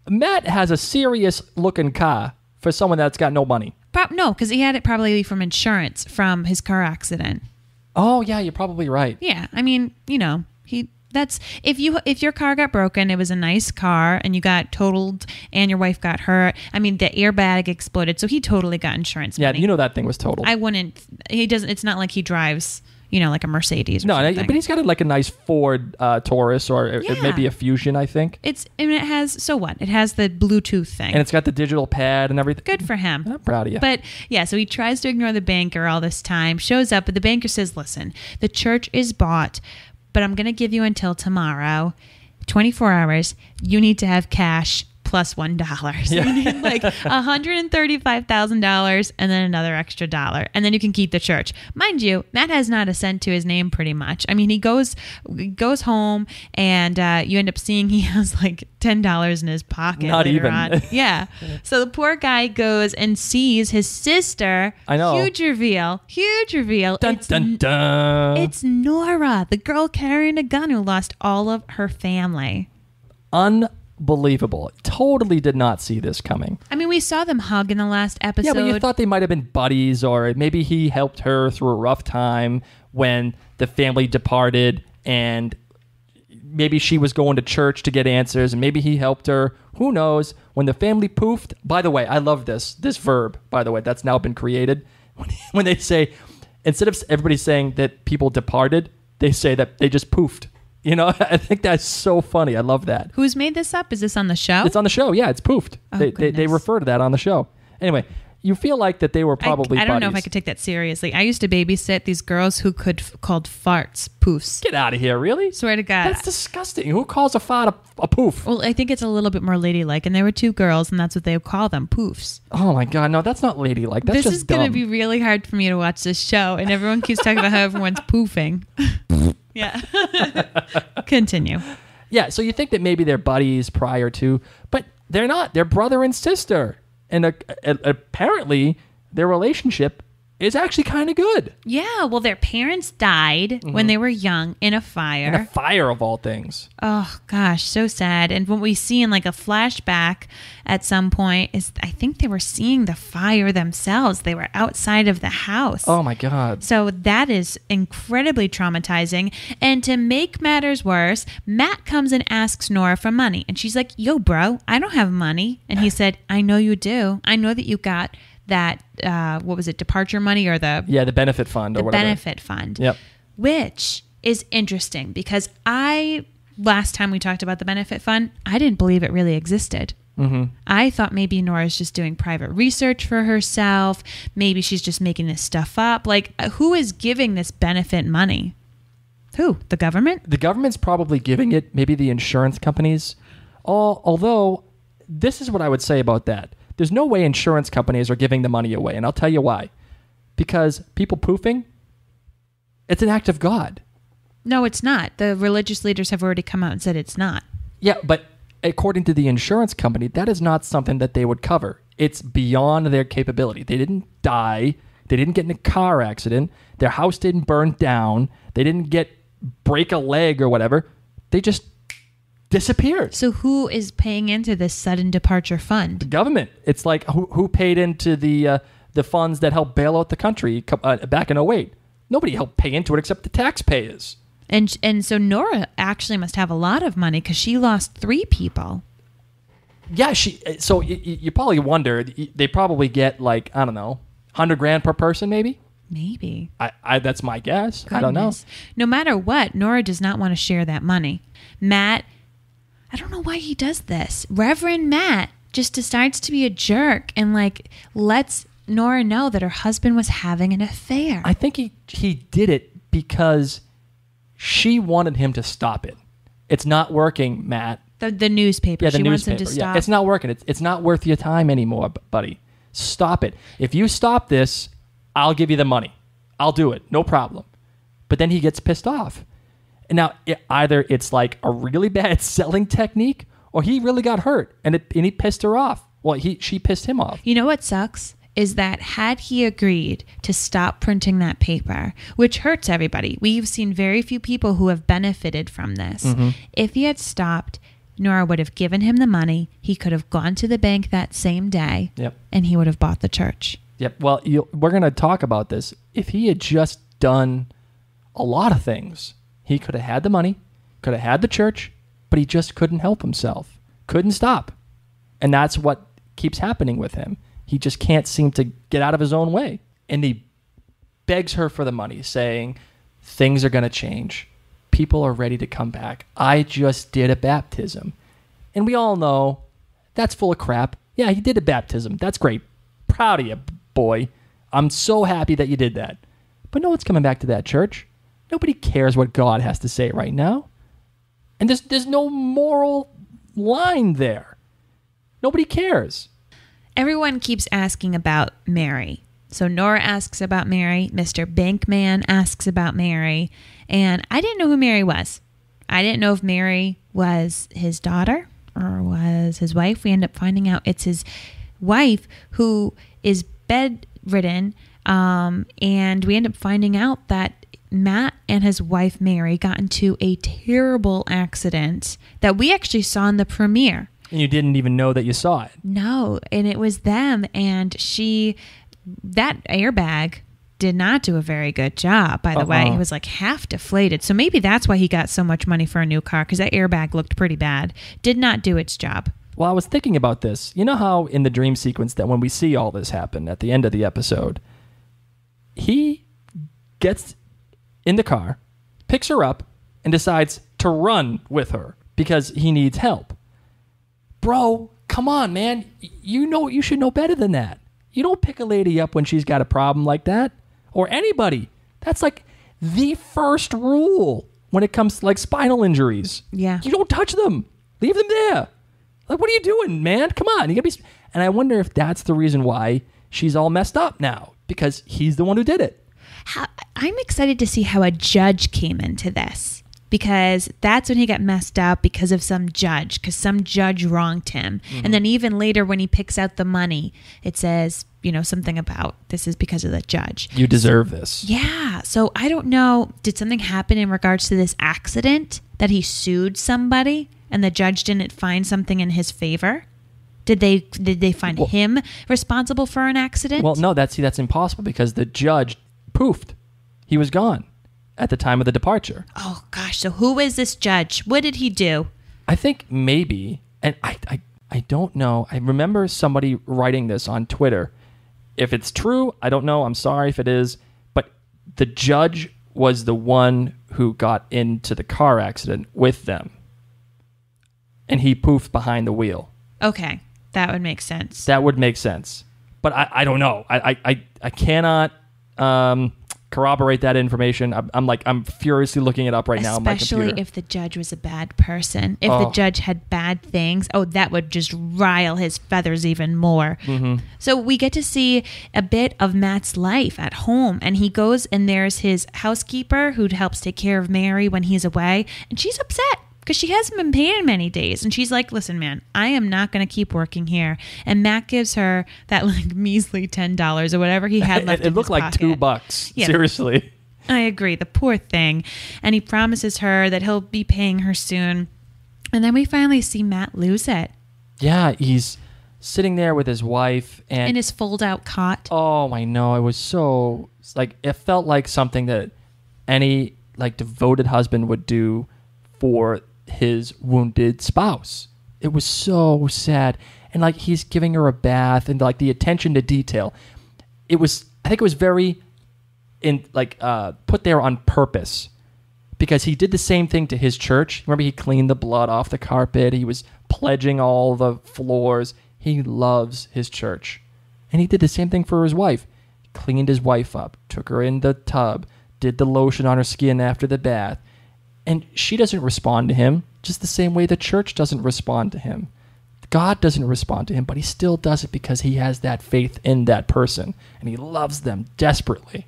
Matt has a serious looking car for someone that's got no money. No, because he had it probably from insurance from his car accident. Oh yeah, you're probably right. Yeah, I mean, if your car got broken, it was a nice car, and you got totaled, and your wife got hurt. I mean, the airbag exploded, so he totally got insurance money. Yeah, you know that thing was totaled. I wouldn't. He doesn't. It's not like he drives, like a Mercedes. Or something. But he's got like a nice Ford Taurus, or it may be a Fusion, I think. It has. So what? It has the Bluetooth thing, and it's got the digital pad and everything. Good for him. I'm proud of you. But yeah, so he tries to ignore the banker all this time. Shows up, but the banker says, "Listen, the church is bought, but I'm going to give you until tomorrow, 24 hours. You need to have cash plus $1. So you need like $135,000 and then another extra $1. And then you can keep the church." Mind you, Matt has not a cent to his name pretty much. I mean, he goes home and you end up seeing he has like $10 in his pocket. Not later even. on. Yeah. So the poor guy goes and sees his sister. I know. Huge reveal. Dun, dun, dun. It's Nora, the girl carrying a gun who lost all of her family. Unbelievable. Totally did not see this coming. I mean, we saw them hug in the last episode. Yeah, but you thought they might have been buddies, or maybe he helped her through a rough time when the family departed, and maybe she was going to church to get answers, and maybe he helped her. Who knows? When the family poofed. By the way, I love this verb, by the way, that's now been created. When they say, instead of everybody saying that people departed, they say that they just poofed. I think that's so funny. I love that. Who's made this up? Is this on the show? It's on the show. Yeah, it's poofed. Oh, they refer to that on the show. Anyway, you feel like that they were probably I don't know if buddies. I could take that seriously. I used to babysit these girls who called farts poofs. Get out of here, really? Swear to God. That's disgusting. Who calls a fart a poof? Well, I think it's a little bit more ladylike, and there were two girls, and that's what they would call them, poofs. Oh my God, no, that's not ladylike. That's this just is going to dumb. be really hard for me to watch this show, and everyone keeps talking about how everyone's poofing. Yeah. Continue. Yeah, so you think that maybe they're buddies prior to, but they're not. They're brother and sister. And apparently their relationship is actually kind of good. Yeah, well, their parents died when they were young in a fire. In a fire, of all things. Oh, gosh, so sad. And what we see in like a flashback at some point is I think they were seeing the fire themselves. They were outside of the house. Oh, my God. So that is incredibly traumatizing. And to make matters worse, Matt comes and asks Nora for money. And she's like, "Yo, bro, I don't have money." And he said, "I know you do. I know that you got that, what was it, departure money or the benefit fund or whatever. The benefit fund. Yep. Which is interesting because last time we talked about the benefit fund, I didn't believe it really existed. Mm-hmm. I thought maybe Nora's just doing private research for herself. Maybe she's just making this stuff up. Like, who is giving this benefit money? Who? The government? The government's probably giving it, maybe the insurance companies. Although, this is what I would say about that. There's no way insurance companies are giving the money away, and I'll tell you why. Because people poofing, it's an act of God. No, it's not. The religious leaders have already come out and said it's not. Yeah, but according to the insurance company, that is not something that they would cover. It's beyond their capability. They didn't die. They didn't get in a car accident. Their house didn't burn down. They didn't break a leg or whatever. They just disappeared. So who is paying into this sudden departure fund? The government. It's like who paid into the funds that helped bail out the country back in 2008? Nobody helped pay into it except the taxpayers. And so Nora actually must have a lot of money because she lost 3 people. Yeah, so you probably wonder, they probably get like, I don't know, 100 grand per person maybe? Maybe. I that's my guess. Goodness. I don't know. No matter what, Nora does not want to share that money. Matt, I don't know why he does this. Reverend Matt just decides to be a jerk and like lets Nora know that her husband was having an affair. I think he did it because she wanted him to stop it. It's not working, Matt. The newspaper. Yeah, the she newspaper. wants him to stop. Yeah, it's not working. It's not worth your time anymore, buddy. Stop it. If you stop this, I'll give you the money. I'll do it. No problem. But then he gets pissed off. And now, either it's like a really bad selling technique or he really got hurt and he pissed her off. Well, she pissed him off. You know what sucks? Is that had he agreed to stop printing that paper, which hurts everybody. We've seen very few people who have benefited from this. Mm-hmm. If he had stopped, Nora would have given him the money. He could have gone to the bank that same day, Yep. and he would have bought the church. Yep. Well, we're going to talk about this. If he had just done a lot of things, he could have had the money, could have had the church, but he just couldn't help himself. Couldn't stop. And that's what keeps happening with him. He just can't seem to get out of his own way. And he begs her for the money, saying, things are going to change. People are ready to come back. I just did a baptism. And we all know that's full of crap. Yeah, he did a baptism. That's great. Proud of you, boy. I'm so happy that you did that. But no one's coming back to that church. Nobody cares what God has to say right now. And there's no moral line there. Nobody cares. Everyone keeps asking about Mary. So Nora asks about Mary. Mr. Bankman asks about Mary. And I didn't know who Mary was. I didn't know if Mary was his daughter or was his wife. We end up finding out it's his wife who is bedridden. And we end up finding out that Matt and his wife Mary got into a terrible accident that we actually saw in the premiere. And you didn't even know that you saw it. No, and it was them, and that airbag did not do a very good job, by the way. It was like half deflated. So maybe that's why he got so much money for a new car, because that airbag looked pretty bad. Did not do its job. Well, I was thinking about this. You know how in the dream sequence that when we see all this happen at the end of the episode, he gets in the car, picks her up, and decides to run with her because he needs help. Bro, come on, man. You should know better than that. You don't pick a lady up when she's got a problem like that. Or anybody. That's like the first rule when it comes to like spinal injuries. Yeah. You don't touch them. Leave them there. Like, what are you doing, man? Come on. You gotta be. And I wonder if that's the reason why she's all messed up now. Because he's the one who did it. I'm excited to see how a judge came into this. Because that's when he got messed up because of some judge. Because some judge wronged him. Mm-hmm. And then even later when he picks out the money, it says, something about this is because of the judge. You deserve this. Yeah. So I don't know. Did something happen in regards to this accident that he sued somebody and the judge didn't find something in his favor? Did they find him responsible for an accident? Well, no, that's impossible because the judge poofed. He was gone at the time of the departure. Oh, gosh. So who is this judge? What did he do? I think maybe, and I don't know. I remember somebody writing this on Twitter. If it's true, I don't know. I'm sorry if it is. But the judge was the one who got into the car accident with them. And he poofed behind the wheel. Okay. That would make sense. That would make sense. But I don't know. I cannot corroborate that information. I'm furiously looking it up right now on my computer. Especially if the judge was a bad person. If the judge had bad things, that would just rile his feathers even more. Mm-hmm. So we get to see a bit of Matt's life at home. And he goes and there's his housekeeper who helps take care of Mary when he's away. And she's upset because she hasn't been paid in many days. And she's like, listen, man, I am not going to keep working here. And Matt gives her that like measly $10 or whatever he had left in his looked like pocket. $2. Yeah. Seriously. I agree. The poor thing. And he promises her that he'll be paying her soon. And then we finally see Matt lose it. Yeah, he's sitting there with his wife. And in his fold-out cot. Oh, I know. It was so... it felt like something that any like devoted husband would do for his wounded spouse. It was so sad. And like he's giving her a bath and like the attention to detail. I think it was very put there on purpose because he did the same thing to his church. Remember, he cleaned the blood off the carpet. He was pledging all the floors. He loves his church. And he did the same thing for his wife. He cleaned his wife up, took her in the tub, did the lotion on her skin after the bath. And she doesn't respond to him just the same way the church doesn't respond to him. God doesn't respond to him, but he still does it because he has that faith in that person, and he loves them desperately.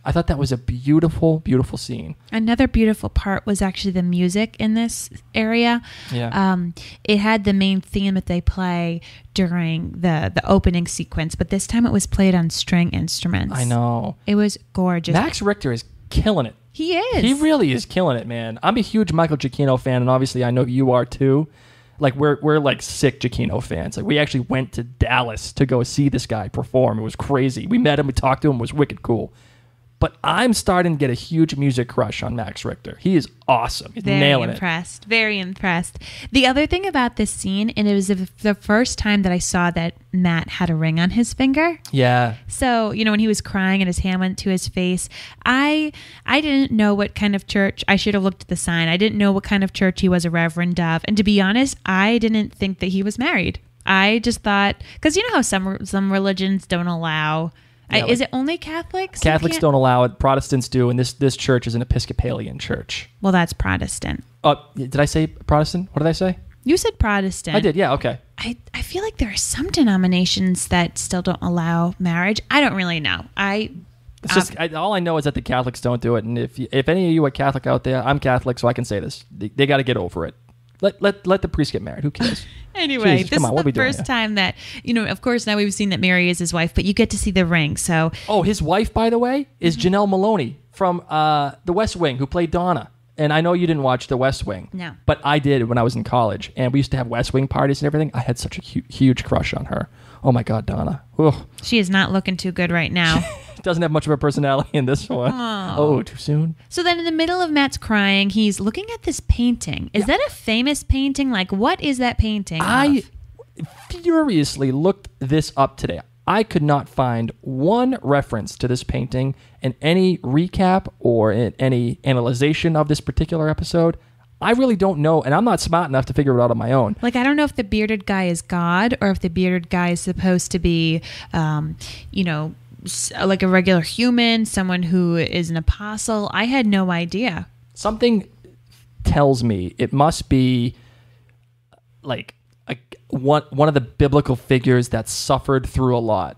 I thought that was a beautiful, beautiful scene. Another beautiful part was actually the music in this area. Yeah. It had the main theme that they play during the opening sequence, but this time it was played on string instruments. I know. It was gorgeous. Max Richter is killing it. He is. He really is killing it, man. I'm a huge Michael Giacchino fan, and obviously I know you are too. Like we're like sick Giacchino fans. Like we actually went to Dallas to go see this guy perform. It was crazy. We met him, we talked to him, it was wicked cool. But I'm starting to get a huge music crush on Max Richter. He is awesome. He's nailing it. Very impressed. The other thing about this scene, and it was the first time that I saw that Matt had a ring on his finger. Yeah. So, when he was crying and his hand went to his face, I didn't know what kind of church. I should have looked at the sign. I didn't know what kind of church he was a reverend of. And to be honest, I didn't think that he was married. I just thought, because you know how some religions don't allow... Yeah, is it only Catholics? Catholics don't allow it. Protestants do, and this church is an Episcopalian church. Well, that's Protestant. Did I say Protestant? What did I say? You said Protestant. I did, yeah, okay. I feel like there are some denominations that still don't allow marriage. I don't really know. All I know is that the Catholics don't do it, and if any of you are Catholic out there, I'm Catholic, so I can say this. They got to get over it. Let the priest get married. Who cares? Anyway, Jesus, this is the doing first here? time that, of course, now we've seen that Mary is his wife, but you get to see the ring. So, his wife, by the way, is Janelle Maloney from The West Wing, who played Donna. And I know you didn't watch The West Wing. No. But I did when I was in college. And we used to have West Wing parties and everything. I had such a huge crush on her. Oh, my God, Donna. Ugh. She is not looking too good right now. Doesn't have much of a personality in this one. Oh, too soon? So then in the middle of Matt's crying, he's looking at this painting. Is that a famous painting? Like, what is that painting? I furiously looked this up today. I could not find one reference to this painting in any recap or in any analyzation of this particular episode. I really don't know, and I'm not smart enough to figure it out on my own. Like, I don't know if the bearded guy is God or if the bearded guy is supposed to be, like a regular human, someone who is an apostle. I had no idea. Something tells me it must be like one of the biblical figures that suffered through a lot.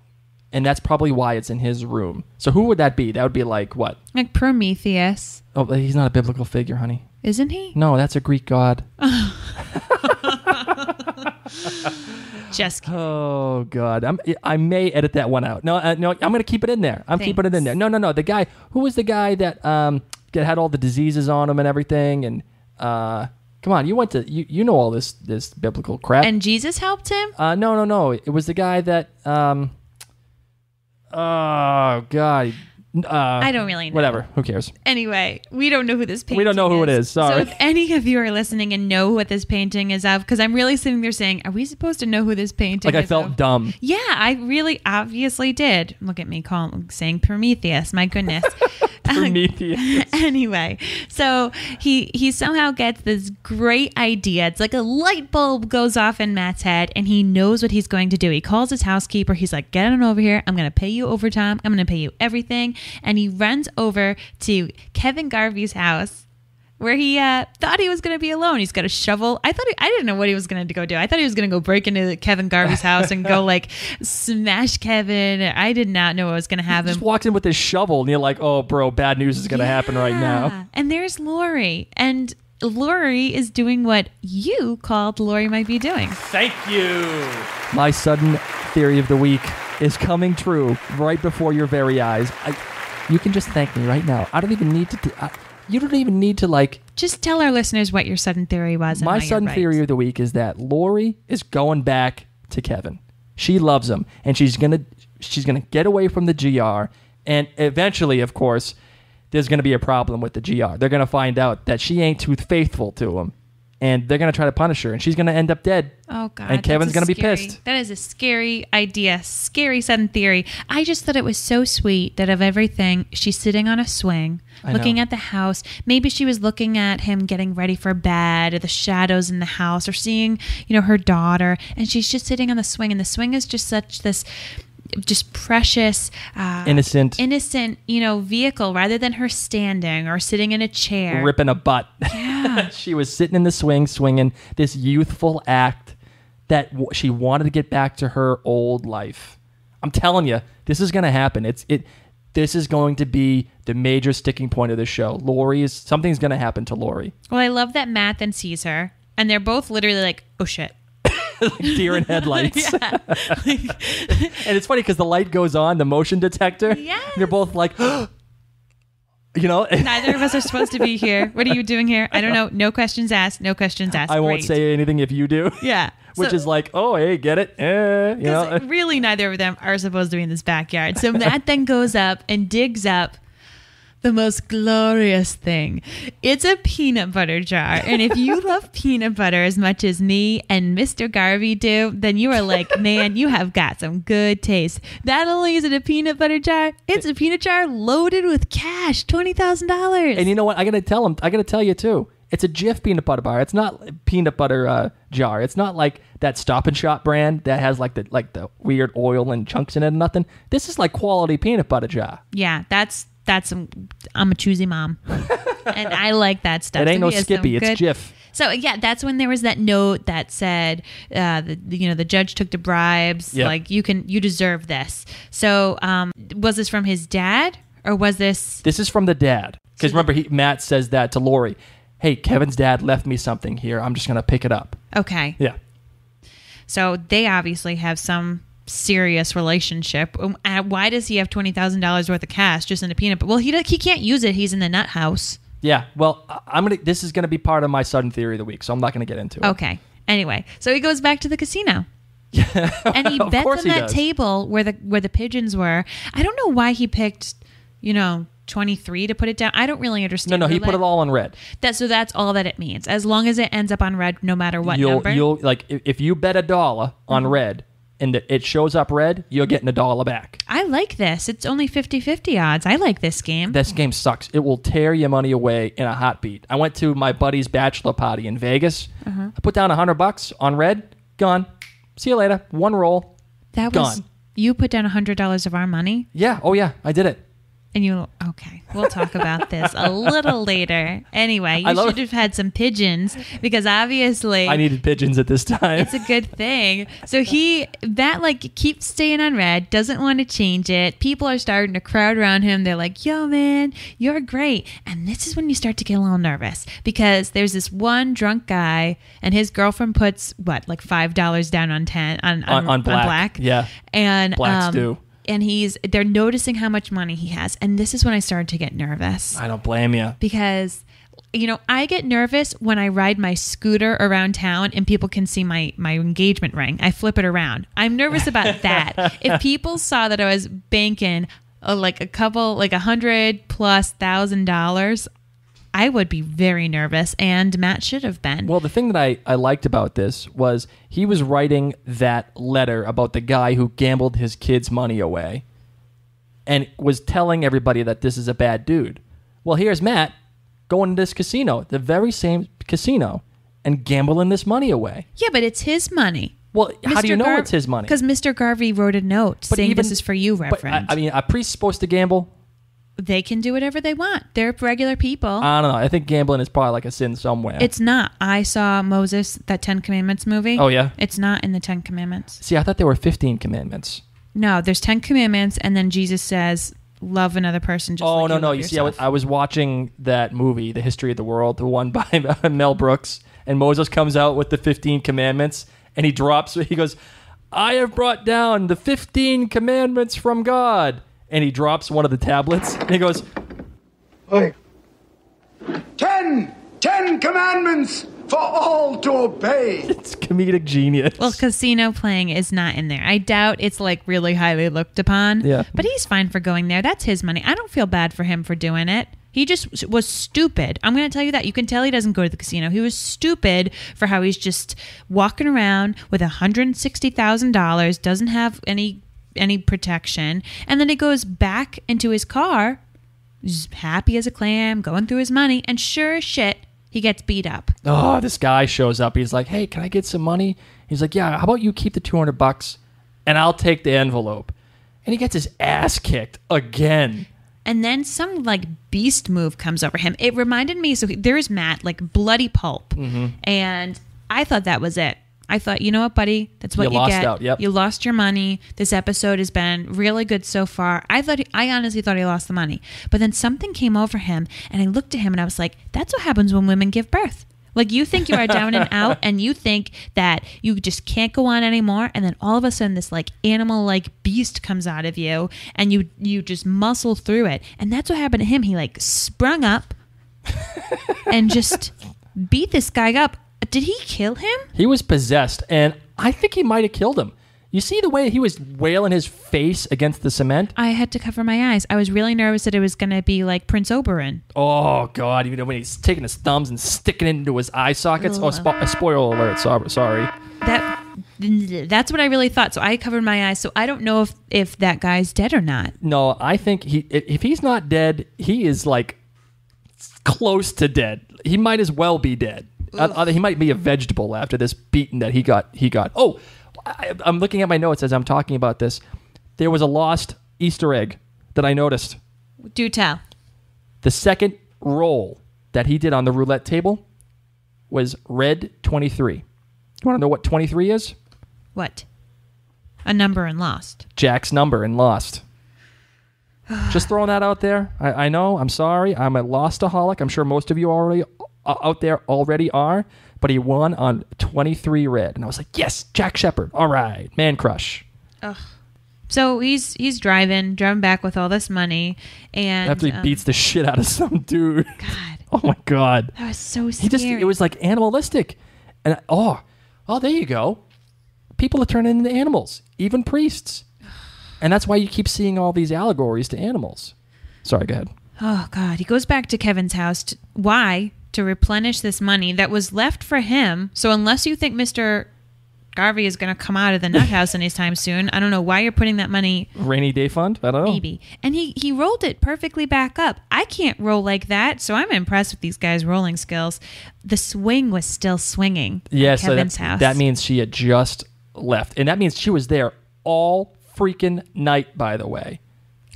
And that's probably why it's in his room. So who would that be? That would be like what? Like Prometheus. Oh, he's not a biblical figure, honey. Isn't he? No, that's a Greek god. Just kidding. Oh, God. I may edit that one out. No, I'm going to keep it in there. I'm keeping it in there. No. The guy, who was the guy that had all the diseases on him and everything? And come on, you went to, you know all this biblical crap. And Jesus helped him? No. It was the guy that, oh, God. I don't really know. Whatever. Who cares? Anyway, we don't know who this painting is. We don't know who it is. Sorry. So if any of you are listening and know what this painting is of, because I'm really sitting there saying, are we supposed to know who this painting is Like I felt of? dumb. Yeah, I really obviously did. Look at me saying Prometheus. My goodness. Prometheus. Anyway, so he somehow gets this great idea. It's like a light bulb goes off in Matt's head, and he knows what he's going to do. He calls his housekeeper. He's like, get on over here. I'm going to pay you overtime. I'm going to pay you everything. And he runs over to Kevin Garvey's house, where he thought he was going to be alone. He's got a shovel. I didn't know what he was going to go do. I thought he was going to go break into Kevin Garvey's house and go like smash Kevin. I did not know what was going to happen. He just walks in with his shovel, and you're like, oh, bro, bad news is going to happen right now. And there's Lori. And Lori is doing what you called Lori might be doing. Thank you. My sudden theory of the week is coming true right before your very eyes. You can just thank me right now. I don't even need to... you don't even need to like... Just tell our listeners what your sudden theory was. And my why sudden you're right. theory of the week is that Lori is going back to Kevin. She loves him, and she's gonna get away from the GR, and eventually, of course, there's going to be a problem with the GR. They're going to find out that she ain't too faithful to him. And they're going to try to punish her. And she's going to end up dead. Oh, God. And Kevin's going to be pissed. That is a scary idea. Scary sudden theory. I just thought it was so sweet that of everything, she's sitting on a swing, looking at the house. Maybe she was looking at him getting ready for bed, or the shadows in the house, or seeing, her daughter. And she's just sitting on the swing. And the swing is just such this just precious, innocent, vehicle, rather than her standing or sitting in a chair. Ripping a butt. Yeah. She was sitting in the swing, swinging this youthful act that she wanted to get back to her old life. I'm telling you, this is going to happen. This is going to be the major sticking point of the show. Something's going to happen to Lori. Well, I love that Matt then sees her, and they're both literally like, oh shit. Like deer in headlights. Yeah. And it's funny because the light goes on, the motion detector. Yes. They're both like, Neither of us are supposed to be here. What are you doing here? I don't know. No questions asked. No questions asked. I won't say anything if you do. Yeah. Which is like, oh, hey, get it? Really, neither of them are supposed to be in this backyard. So Matt then goes up and digs up the most glorious thing. It's a peanut butter jar. And if you love peanut butter as much as me and Mr. Garvey do, then you are like, man, you have got some good taste. Not only is it a peanut butter jar, it's a peanut jar loaded with cash, $20,000. And you know what? I got to tell you too. It's a Jif peanut butter bar. It's not a peanut butter jar. It's not like that Stop and Shop brand that has like the weird oil and chunks in it and nothing. This is like quality peanut butter jar. Yeah, I'm a choosy mom. And I like that stuff. It ain't no Skippy. It's Jif. So yeah, that's when there was that note that said, the judge took the bribes. Yep. Like you deserve this. So was this from his dad or was this? This is from the dad. Because remember, Matt says that to Lori. Hey, Kevin's dad left me something here. I'm just going to pick it up. Okay. Yeah. So they obviously have some serious relationship. Why does he have $20,000 worth of cash just in a peanut butter? Well, he can't use it. He's in the nut house. Yeah. Well, this is going to be part of my sudden theory of the week, so I'm not going to get into it. Okay. Anyway, so he goes back to the casino. Yeah. And he bets on that table where the pigeons were. I don't know why he picked, 23 to put it down. I don't really understand. No, he put it all on red. So that's all that it means. As long as it ends up on red, no matter what number. You'll like if you bet $1 on red and it shows up red, you're getting $1 back. I like this. It's only 50-50 odds. I like this game. This game sucks. It will tear your money away in a heartbeat. I went to my buddy's bachelor party in Vegas. I put down $100 on red. Gone. See you later. One roll. Gone. You put down $100 of our money? Yeah. Oh yeah. I did it. And okay, we'll talk about this a little later. Anyway, you should have had some pigeons because obviously I needed pigeons at this time. It's a good thing. So that keeps staying on red, doesn't want to change it. People are starting to crowd around him. They're like, yo, man, you're great. And this is when you start to get a little nervous because there's this one drunk guy and his girlfriend puts $5 down on black. Yeah. And blacks do. And they're noticing how much money he has. And this is when I started to get nervous. I don't blame you. Because, I get nervous when I ride my scooter around town and people can see my engagement ring. I flip it around. I'm nervous about that. If people saw that I was banking $100,000+, I would be very nervous, and Matt should have been. Well, the thing that I liked about this was he was writing that letter about the guy who gambled his kids' money away and was telling everybody that this is a bad dude. Well, here's Matt going to this casino, the very same casino, and gambling this money away. Yeah, but it's his money. Well, how do you know it's his money? Because Mr. Garvey wrote a note saying this is for you, Reverend. Are priests supposed to gamble? They can do whatever they want. They're regular people. I don't know. I think gambling is probably like a sin somewhere. It's not. I saw Moses, that 10 Commandments movie. Oh, yeah? It's not in the 10 Commandments. See, I thought there were 15 commandments. No, there's 10 Commandments, and then Jesus says, love another person just like you love yourself. You see, I was watching that movie, The History of the World, the one by Mel Brooks, and Moses comes out with the 15 Commandments, and he goes, I have brought down the 15 Commandments from God. And he drops one of the tablets, and he goes, Hey, 10 commandments for all to obey. It's comedic genius. Well, casino playing is not in there. I doubt it's really highly looked upon. Yeah. But he's fine for going there. That's his money. I don't feel bad for him for doing it. He just was stupid. I'm going to tell you that. You can tell he doesn't go to the casino. He was stupid for how he's just walking around with $160,000, doesn't have any protection, and then he goes back into his car, he's happy as a clam, going through his money, and sure as shit, he gets beat up. Oh, this guy shows up. He's like, hey, can I get some money? He's like, yeah, how about you keep the $200 and I'll take the envelope. And he gets his ass kicked again. And then some like beast move comes over him. It reminded me, so there's Matt, like bloody pulp. And I thought that was it. I thought, you know what, buddy? That's what you lost get. out, yep. You lost your money. This episode has been really good so far. I honestly thought he lost the money. But then something came over him, and I looked at him, and I was like, that's what happens when women give birth. Like, you think you are down and out, and you think that you just can't go on anymore, and then all of a sudden this, like, animal-like beast comes out of you, and you just muscle through it. And that's what happened to him. He, like, sprung up and just beat this guy up. Did he kill him? He was possessed, and I think he might have killed him. You see the way he was wailing his face against the cement? I had to cover my eyes. I was really nervous that it was going to be like Prince Oberyn. Oh, God. Even when he's taking his thumbs and sticking it into his eye sockets. Oh, spoiler alert. Sorry. That's what I really thought. So I covered my eyes. So I don't know if that guy's dead or not. No, I think if he's not dead, he is like close to dead. He might as well be dead. He might be a vegetable after this beating that he got. Oh, I'm looking at my notes as I'm talking about this. There was a lost Easter egg that I noticed. Do tell. The second roll that he did on the roulette table was red 23. You want to know what 23 is? What? A number in Lost. Jack's number in Lost. Just throwing that out there. I know. I'm sorry. I'm a Lostaholic. I'm sure most of you already out there already are. But he won on 23 red. And I was like, yes, Jack Shephard. All right. Man crush. Ugh. So he's driving back with all this money. And after he beats the shit out of some dude. God. Oh, my God. That was so scary. It was like animalistic. And oh, there you go. People are turning into animals. Even priests. And that's why you keep seeing all these allegories to animals. Sorry, go ahead. Oh, God. He goes back to Kevin's house. Why? To replenish this money that was left for him. So unless you think Mr. Garvey is going to come out of the nut house anytime soon, I don't know why you're putting that money. Rainy day fund? I don't know. Maybe. And he rolled it perfectly back up. I can't roll like that, so I'm impressed with these guys' rolling skills. The swing was still swinging at Kevin's house. That means she had just left. And that means she was there all freaking night, by the way.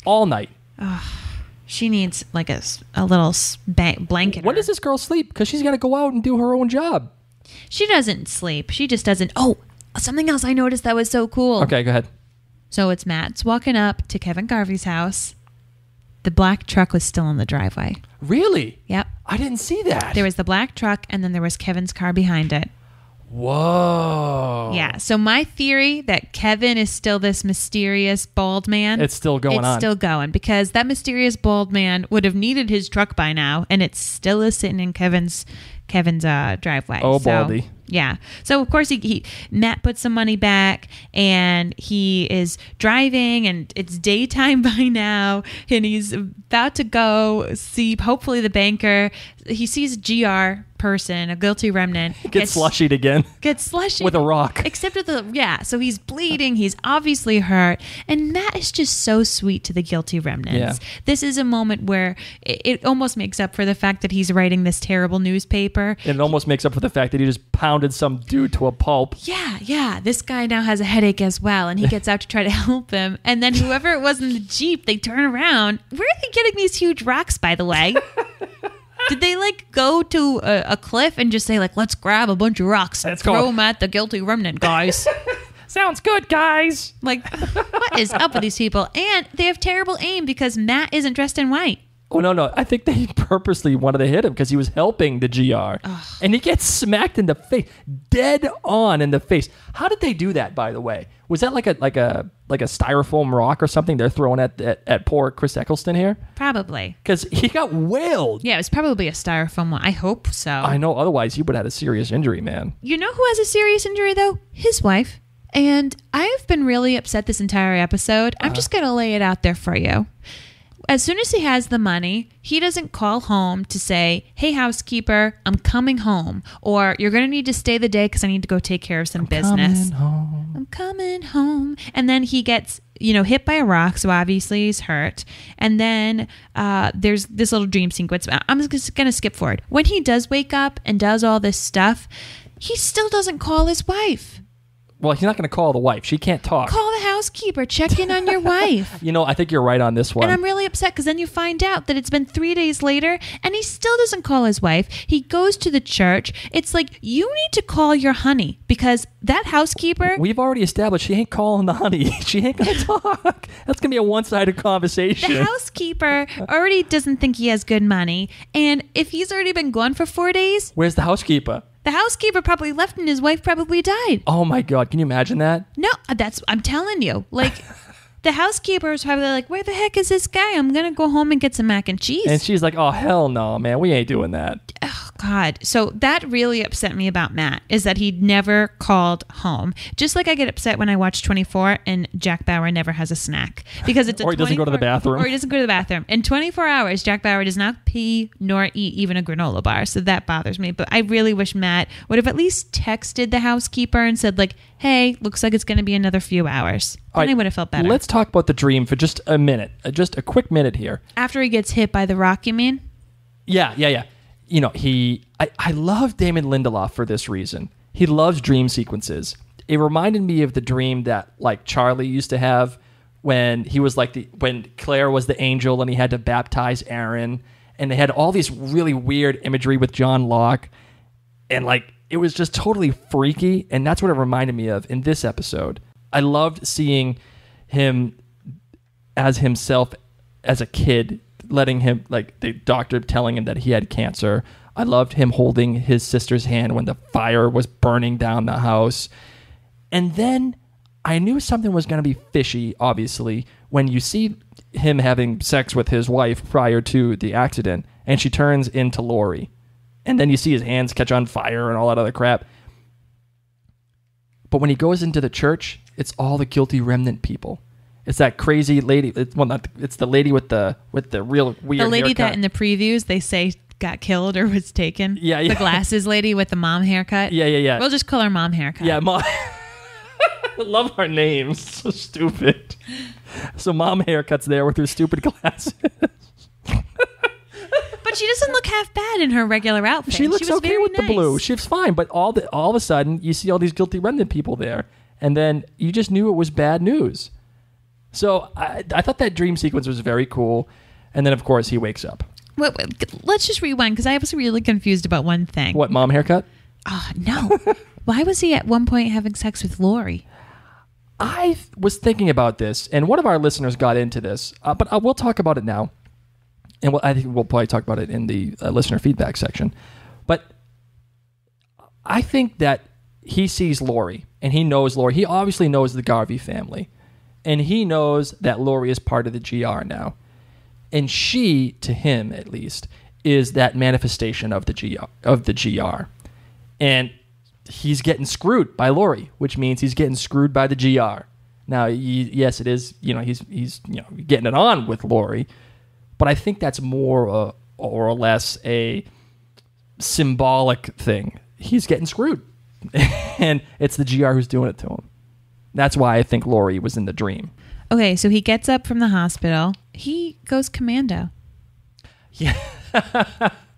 All night. Oh, she needs like a little blanket. When does this girl sleep? Because she's got to go out and do her own job. She doesn't sleep. She just doesn't. Oh, something else I noticed that was so cool. Okay, go ahead. So it's Matt's walking up to Kevin Garvey's house. The black truck was still in the driveway. Really? Yep. I didn't see that. There was the black truck, and then there was Kevin's car behind it. Whoa. Yeah. So my theory that Kevin is still this mysterious bald man. It's still going on. It's still going because that mysterious bald man would have needed his truck by now, and it still is sitting in Kevin's driveway. Oh, baldy. Yeah. So of course Matt puts some money back, and he is driving, and it's daytime by now, and he's about to go see hopefully the banker. He sees a GR person, a guilty remnant, gets slushied again. Gets slushied with a rock. Except with so he's bleeding. He's obviously hurt, and Matt is just so sweet to the guilty remnants. Yeah. This is a moment where it almost makes up for the fact that he's writing this terrible newspaper. And it almost makes up for the fact that he just pounded some dude to a pulp. Yeah. This guy now has a headache as well, and he gets out to try to help him. And then whoever it was in the Jeep, they turn around. Where are they getting these huge rocks, by the way? Did they go to a cliff and just say let's grab a bunch of rocks and throw them at the guilty remnant guys? Sounds good, guys. What is up with these people? And they have terrible aim because Matt isn't dressed in white. Oh, no. I think they purposely wanted to hit him because he was helping the GR. Ugh. And he gets smacked in the face, dead on in the face. How did they do that, by the way? Was that like a styrofoam rock or something they're throwing at poor Chris Eccleston here? Probably. Because he got wailed. Yeah, it was probably a styrofoam one. I hope so. I know. Otherwise, he would have had a serious injury, man. You know who has a serious injury, though? His wife. And I've been really upset this entire episode. I'm just going to lay it out there for you. as soon as he has the money, he doesn't call home to say, hey, housekeeper, I'm coming home. Or you're going to need to stay the day because I need to go take care of some business. I'm coming home. And then he gets, hit by a rock. So obviously he's hurt. And then there's this little dream sequence. I'm just going to skip forward. When he does wake up and does all this stuff, he still doesn't call his wife. Well, he's not going to call the wife. She can't talk. Call the housekeeper. Check in on your wife. I think you're right on this one. And I'm really upset because then you find out that it's been 3 days later and he still doesn't call his wife. He goes to the church. It's like, you need to call your honey because that housekeeper... We've already established she ain't calling the honey. She ain't going to talk. That's going to be a one-sided conversation. The housekeeper already doesn't think he has good money. And if he's already been gone for 4 days... Where's the housekeeper? The housekeeper probably left and his wife probably died. Oh my God. Can you imagine that? No, I'm telling you. Like, the housekeeper is probably like, where the heck is this guy? I'm going to go home and get some mac and cheese. And she's like, oh, hell no, man. We ain't doing that. Oh, God. So that really upset me about Matt, is that he never called home. Just like I get upset when I watch 24 and Jack Bauer never has a snack. Because it's Or he doesn't go to the bathroom. Or he doesn't go to the bathroom. In 24 hours, Jack Bauer does not pee nor eat even a granola bar. So that bothers me. But I really wish Matt would have at least texted the housekeeper and said, like, hey, looks like it's going to be another few hours. Then I would have felt better. Let's talk about the dream for just a minute. Just a quick minute here. After he gets hit by the rock, you mean? Yeah. I love Damon Lindelof for this reason. He loves dream sequences. It reminded me of the dream that like Charlie used to have when he was when Claire was the angel and he had to baptize Aaron, and they had all these really weird imagery with John Locke, and like it was just totally freaky, and that's what it reminded me of in this episode. I loved seeing him as himself as a kid, letting him, like the doctor telling him that he had cancer. I loved him holding his sister's hand when the fire was burning down the house. And then I knew something was going to be fishy, obviously, when you see him having sex with his wife prior to the accident, and she turns into Lori. And then you see his hands catch on fire and all that other crap. But when he goes into the church, it's all the guilty remnant people. It's that crazy lady. It's the lady with the real weird The lady haircut. that in the previews they say got killed or was taken. Yeah. The glasses lady with the mom haircut. Yeah. We'll just call her mom haircut. Yeah, Mom. I love our names. So stupid. So Mom haircut's there with her stupid glasses. But she doesn't look half bad in her regular outfit. She looks was okay very with the nice. blue. She's fine, but all of a sudden you see all these guilty remnant people there, and then you just knew it was bad news. So I thought that dream sequence was very cool, and then of course he wakes up. Wait, let's just rewind because I was really confused about one thing. What, mom haircut? Oh, no. Why was he at one point having sex with Lori? I was thinking about this, and one of our listeners got into this, but we'll talk about it now. And I think we'll probably talk about it in the listener feedback section. But I think that he sees Lori, and he knows Lori. He obviously knows the Garvey family, and he knows that Lori is part of the GR now. And she, to him at least, is that manifestation of the GR. And he's getting screwed by Lori, which means he's getting screwed by the GR. Now, yes, it is. He's getting it on with Lori. But I think that's more or less a symbolic thing. He's getting screwed. And it's the GR who's doing it to him. That's why I think Lori was in the dream. Okay, so he gets up from the hospital. He goes commando. Yeah.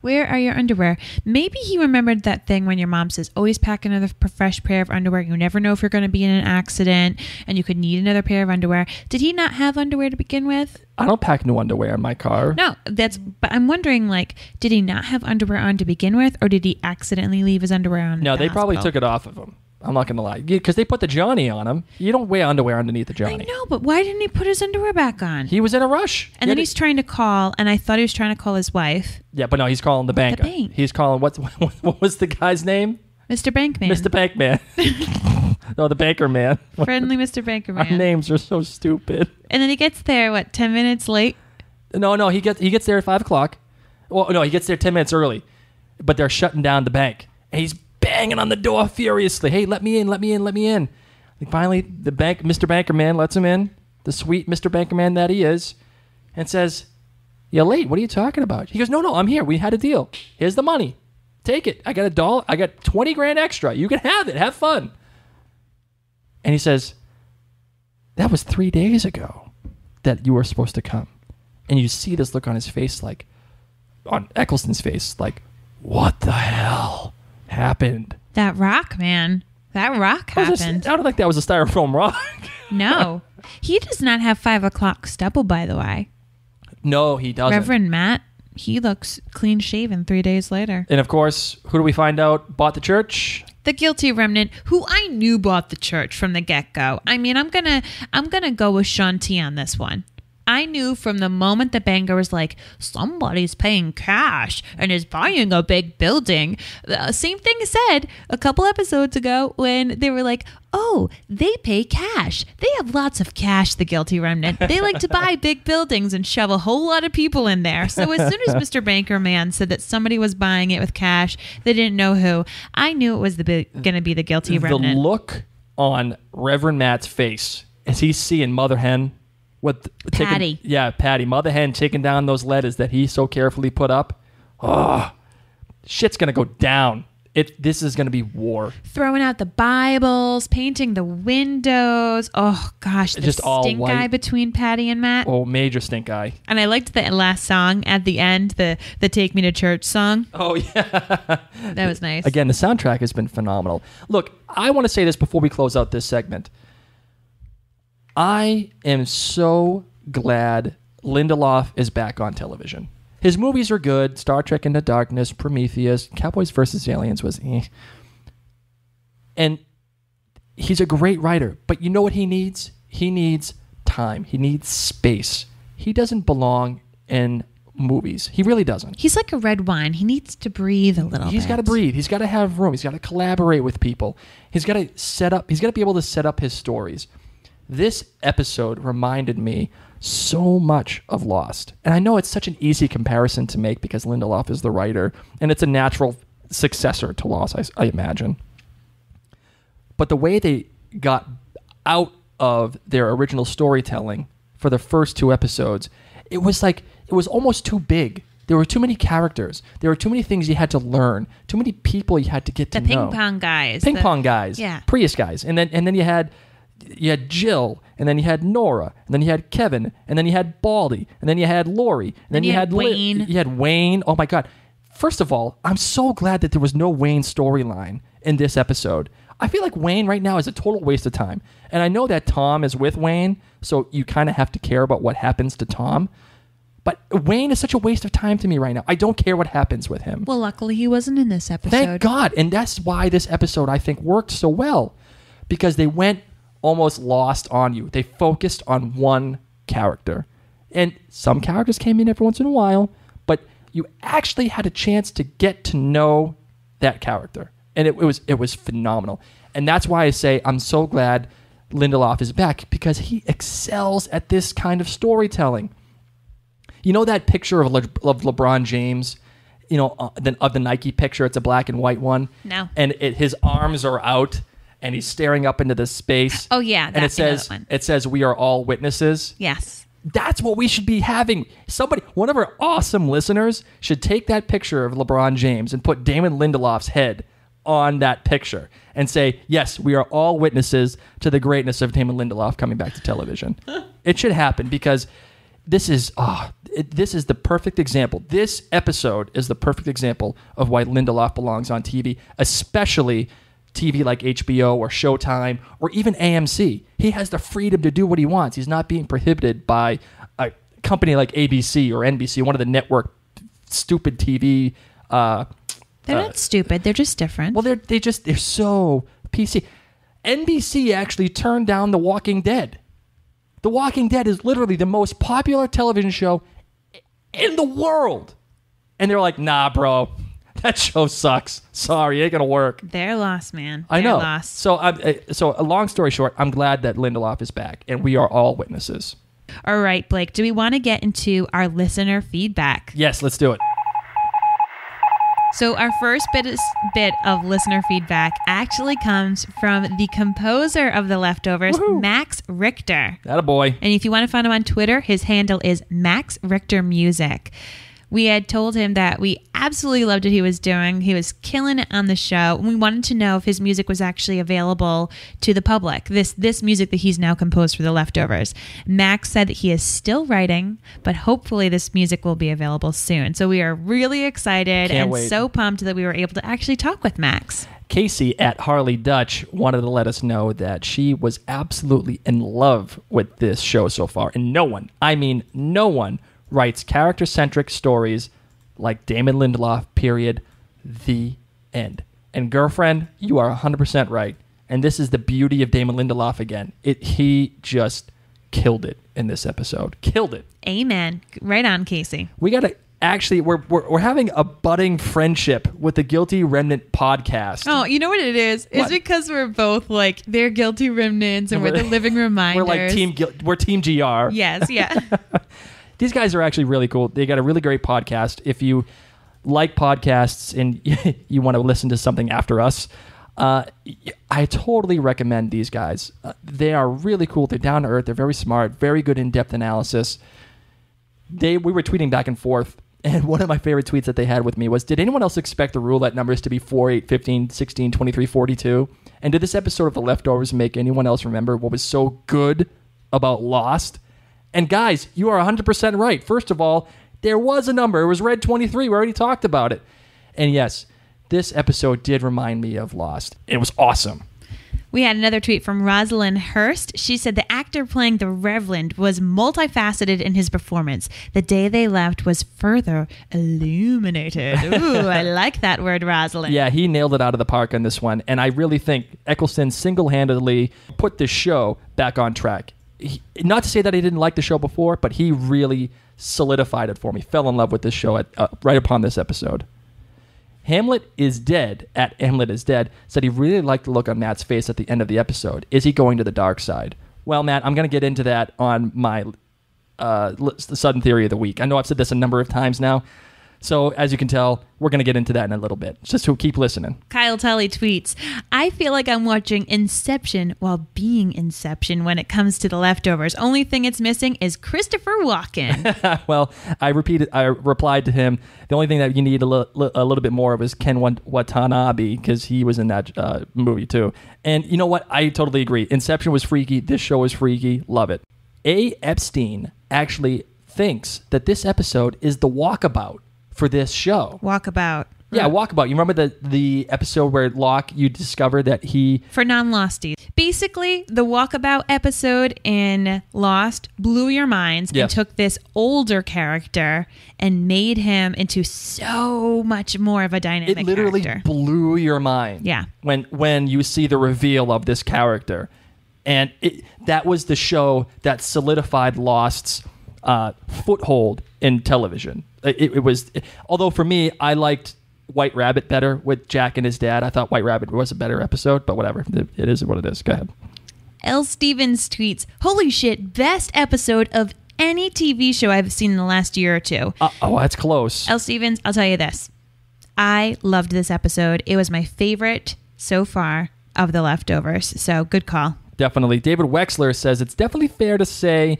Where are your underwear? Maybe he remembered that thing when your mom says, always pack another fresh pair of underwear. You never know if you're going to be in an accident and you could need another pair of underwear. Did he not have underwear to begin with? I don't pack new underwear in my car. No, but I'm wondering, like, did he not have underwear on to begin with, or did he accidentally leave his underwear on? No, at the they probably hospital? took it off of him. I'm not going to lie. Because they put the Johnny on him. You don't wear underwear underneath the Johnny. I know, but why didn't he put his underwear back on? He was in a rush. And then he's trying to call, and I thought he was trying to call his wife. Yeah, but no, he's calling the bank. The bank. He's calling, what was the guy's name? Mr. Bankman. Mr. Bankman. No, the banker man. Friendly Mr. Bankman. Our names are so stupid. And then he gets there, 10 minutes late? No, he gets there at 5 o'clock. Well, no, he gets there 10 minutes early. But they're shutting down the bank. And he's banging on the door furiously. Hey, let me in. And finally, Mr. Banker Man lets him in, the sweet Mr. Banker Man that he is, and says, You're late. What are you talking about? He goes, no, I'm here. We had a deal. Here's the money. Take it. I got $1. I got 20 grand extra. You can have it. Have fun. And he says, that was 3 days ago that you were supposed to come. And you see this look on his face, like, on Eccleston's face, like, what the hell happened? That rock, man. That rock happened. I don't think that was a styrofoam rock. No. He does not have 5 o'clock stubble, by the way. No, he doesn't. Reverend Matt, he looks clean shaven 3 days later. And of course, who do we find out bought the church? The guilty remnant, who I knew bought the church from the get-go. I mean, I'm gonna go with Sean T on this one. I knew from the moment the Banger was like, somebody's paying cash and is buying a big building. The same thing said a couple episodes ago when they were like, oh, they pay cash. They have lots of cash, the guilty remnant. They like to buy big buildings and shove a whole lot of people in there. So as soon as Mr. Banker Man said that somebody was buying it with cash, they didn't know who. I knew it was going to be the guilty remnant. The look on Reverend Matt's face as he's seeing Mother Hen. Patty. Patty. Mother Hen taking down those letters that he so carefully put up. Oh, shit's going to go down. This is going to be war. Throwing out the Bibles, painting the windows. Oh, gosh. The just all stink white. eye between Patty and Matt. Oh, major stink eye. And I liked the last song at the end, the Take Me to Church song. Oh, yeah. That was nice. Again, the soundtrack has been phenomenal. Look, I want to say this before we close out this segment. I am so glad Lindelof is back on television. His movies are good. Star Trek Into Darkness, Prometheus, Cowboys vs. Aliens was eh. And he's a great writer. But you know what he needs? He needs time. He needs space. He doesn't belong in movies. He really doesn't. He's like a red wine. He needs to breathe a little bit. He's got to breathe. He's got to have room. He's got to collaborate with people. He's got to be able to set up his stories. This episode reminded me so much of Lost. And I know it's such an easy comparison to make because Lindelof is the writer, and it's a natural successor to Lost, I imagine. But the way they got out of their original storytelling for the first 2 episodes, it was almost too big. There were too many characters. There were too many things you had to learn. Too many people you had to get to know. The ping pong guys. Yeah. Prius guys. And then you had Jill, and then you had Nora, and then you had Kevin, and then you had Baldy, and then you had Lori, and then you had Wayne. You had Wayne. Oh my God. First of all, I'm so glad that there was no Wayne storyline in this episode. I feel like Wayne right now is a total waste of time. And I know that Tom is with Wayne, so you kind of have to care about what happens to Tom. But Wayne is such a waste of time to me right now. I don't care what happens with him. Well, luckily he wasn't in this episode. Thank God. And that's why this episode, I think, worked so well. Because they went almost Lost on you. They focused on one character. And some characters came in every once in a while, but you actually had a chance to get to know that character. And it was phenomenal. And that's why I say I'm so glad Lindelof is back, because he excels at this kind of storytelling. You know that picture of LeBron James, of the Nike picture? It's a black and white one. No. And his arms are out, and he's staring up into the space. Oh, yeah. And it says, we are all witnesses. Yes. That's what we should be having. One of our awesome listeners should take that picture of LeBron James and put Damon Lindelof's head on that picture and say, yes, we are all witnesses to the greatness of Damon Lindelof coming back to television. It should happen, because this is the perfect example. This episode is the perfect example of why Lindelof belongs on TV, especially TV like HBO or Showtime or even AMC. He has the freedom to do what he wants. He's not being prohibited by a company like ABC or NBC, one of the network stupid TV. They're not stupid. They're just different. Well, they're so PC. NBC actually turned down The Walking Dead. The Walking Dead is literally the most popular television show in the world. And they're like, nah, bro. That show sucks. Sorry, it ain't gonna work. They're lost, man. I know. They're lost. So a long story short, I'm glad that Lindelof is back, and we are all witnesses. All right, Blake, do we want to get into our listener feedback? Yes, let's do it. So our first bit of listener feedback actually comes from the composer of The Leftovers, Max Richter. Attaboy. And if you want to find him on Twitter, his handle is Max Richter Music. We had told him that we absolutely loved what he was doing. He was killing it on the show. And we wanted to know if his music was actually available to the public. This music that he's now composed for The Leftovers. Max said that he is still writing, but hopefully this music will be available soon. So we are really excited and so pumped that we were able to actually talk with Max. Casey at Harley Dutch wanted to let us know that she was absolutely in love with this show so far. And no one writes character-centric stories like Damon Lindelof, period, the end. And girlfriend, you are 100% right. And this is the beauty of Damon Lindelof again. He just killed it in this episode. Killed it. Amen. Right on, Casey. We got to actually, we're having a budding friendship with the Guilty Remnant podcast. Oh, you know what it is? It's because we're both like, they're Guilty Remnants and we're the living reminders. We're Team GR. Yes, yeah. These guys are actually really cool. They got a really great podcast. If you like podcasts and you want to listen to something after us, I totally recommend these guys. They are really cool. They're down to earth. They're very smart. Very good in-depth analysis. We were tweeting back and forth, and one of my favorite tweets that they had with me was, did anyone else expect the roulette numbers to be 4, 8, 15, 16, 23, 42? And did this episode of The Leftovers make anyone else remember what was so good about Lost? And guys, you are 100% right. First of all, there was a number. It was Red 23. We already talked about it. And yes, this episode did remind me of Lost. It was awesome. We had another tweet from Rosalind Hurst. She said the actor playing the Reverend was multifaceted in his performance. The day they left was further illuminated. Ooh, I like that word, Rosalind. Yeah, he nailed it out of the park on this one. And I really think Eccleston single-handedly put this show back on track. Not to say that I didn't like the show before, but he really solidified it for me. Fell in love with this show right upon this episode. Hamlet is dead said he really liked the look on Matt's face at the end of the episode. Is he going to the dark side? Well, Matt, I'm going to get into that on my sudden theory of the week. I know I've said this a number of times now. So, as you can tell, we're going to get into that in a little bit. Just so keep listening. Kyle Tully tweets, I feel like I'm watching Inception while being Inception when it comes to The Leftovers. Only thing it's missing is Christopher Walken. Well, I replied to him, the only thing that you need a little bit more of is Ken Watanabe, because he was in that movie too. And you know what? I totally agree. Inception was freaky. This show was freaky. Love it. A. Epstein actually thinks that this episode is the walkabout for this show. Walkabout. Yeah, Walkabout. You remember the episode where Locke, you discovered that he... For non-Losties. Basically, the Walkabout episode in Lost blew your minds and took this older character and made him into so much more of a dynamic character. It literally blew your mind. Yeah. When you see the reveal of this character. And that was the show that solidified Lost's foothold in television. It was... Although for me, I liked White Rabbit better with Jack and his dad. I thought White Rabbit was a better episode, but whatever. It is what it is. Go ahead. L. Stevens tweets, holy shit, best episode of any TV show I've seen in the last year or two. Oh, that's close. L. Stevens, I'll tell you this. I loved this episode. It was my favorite so far of The Leftovers, so good call. Definitely. David Wexler says, it's definitely fair to say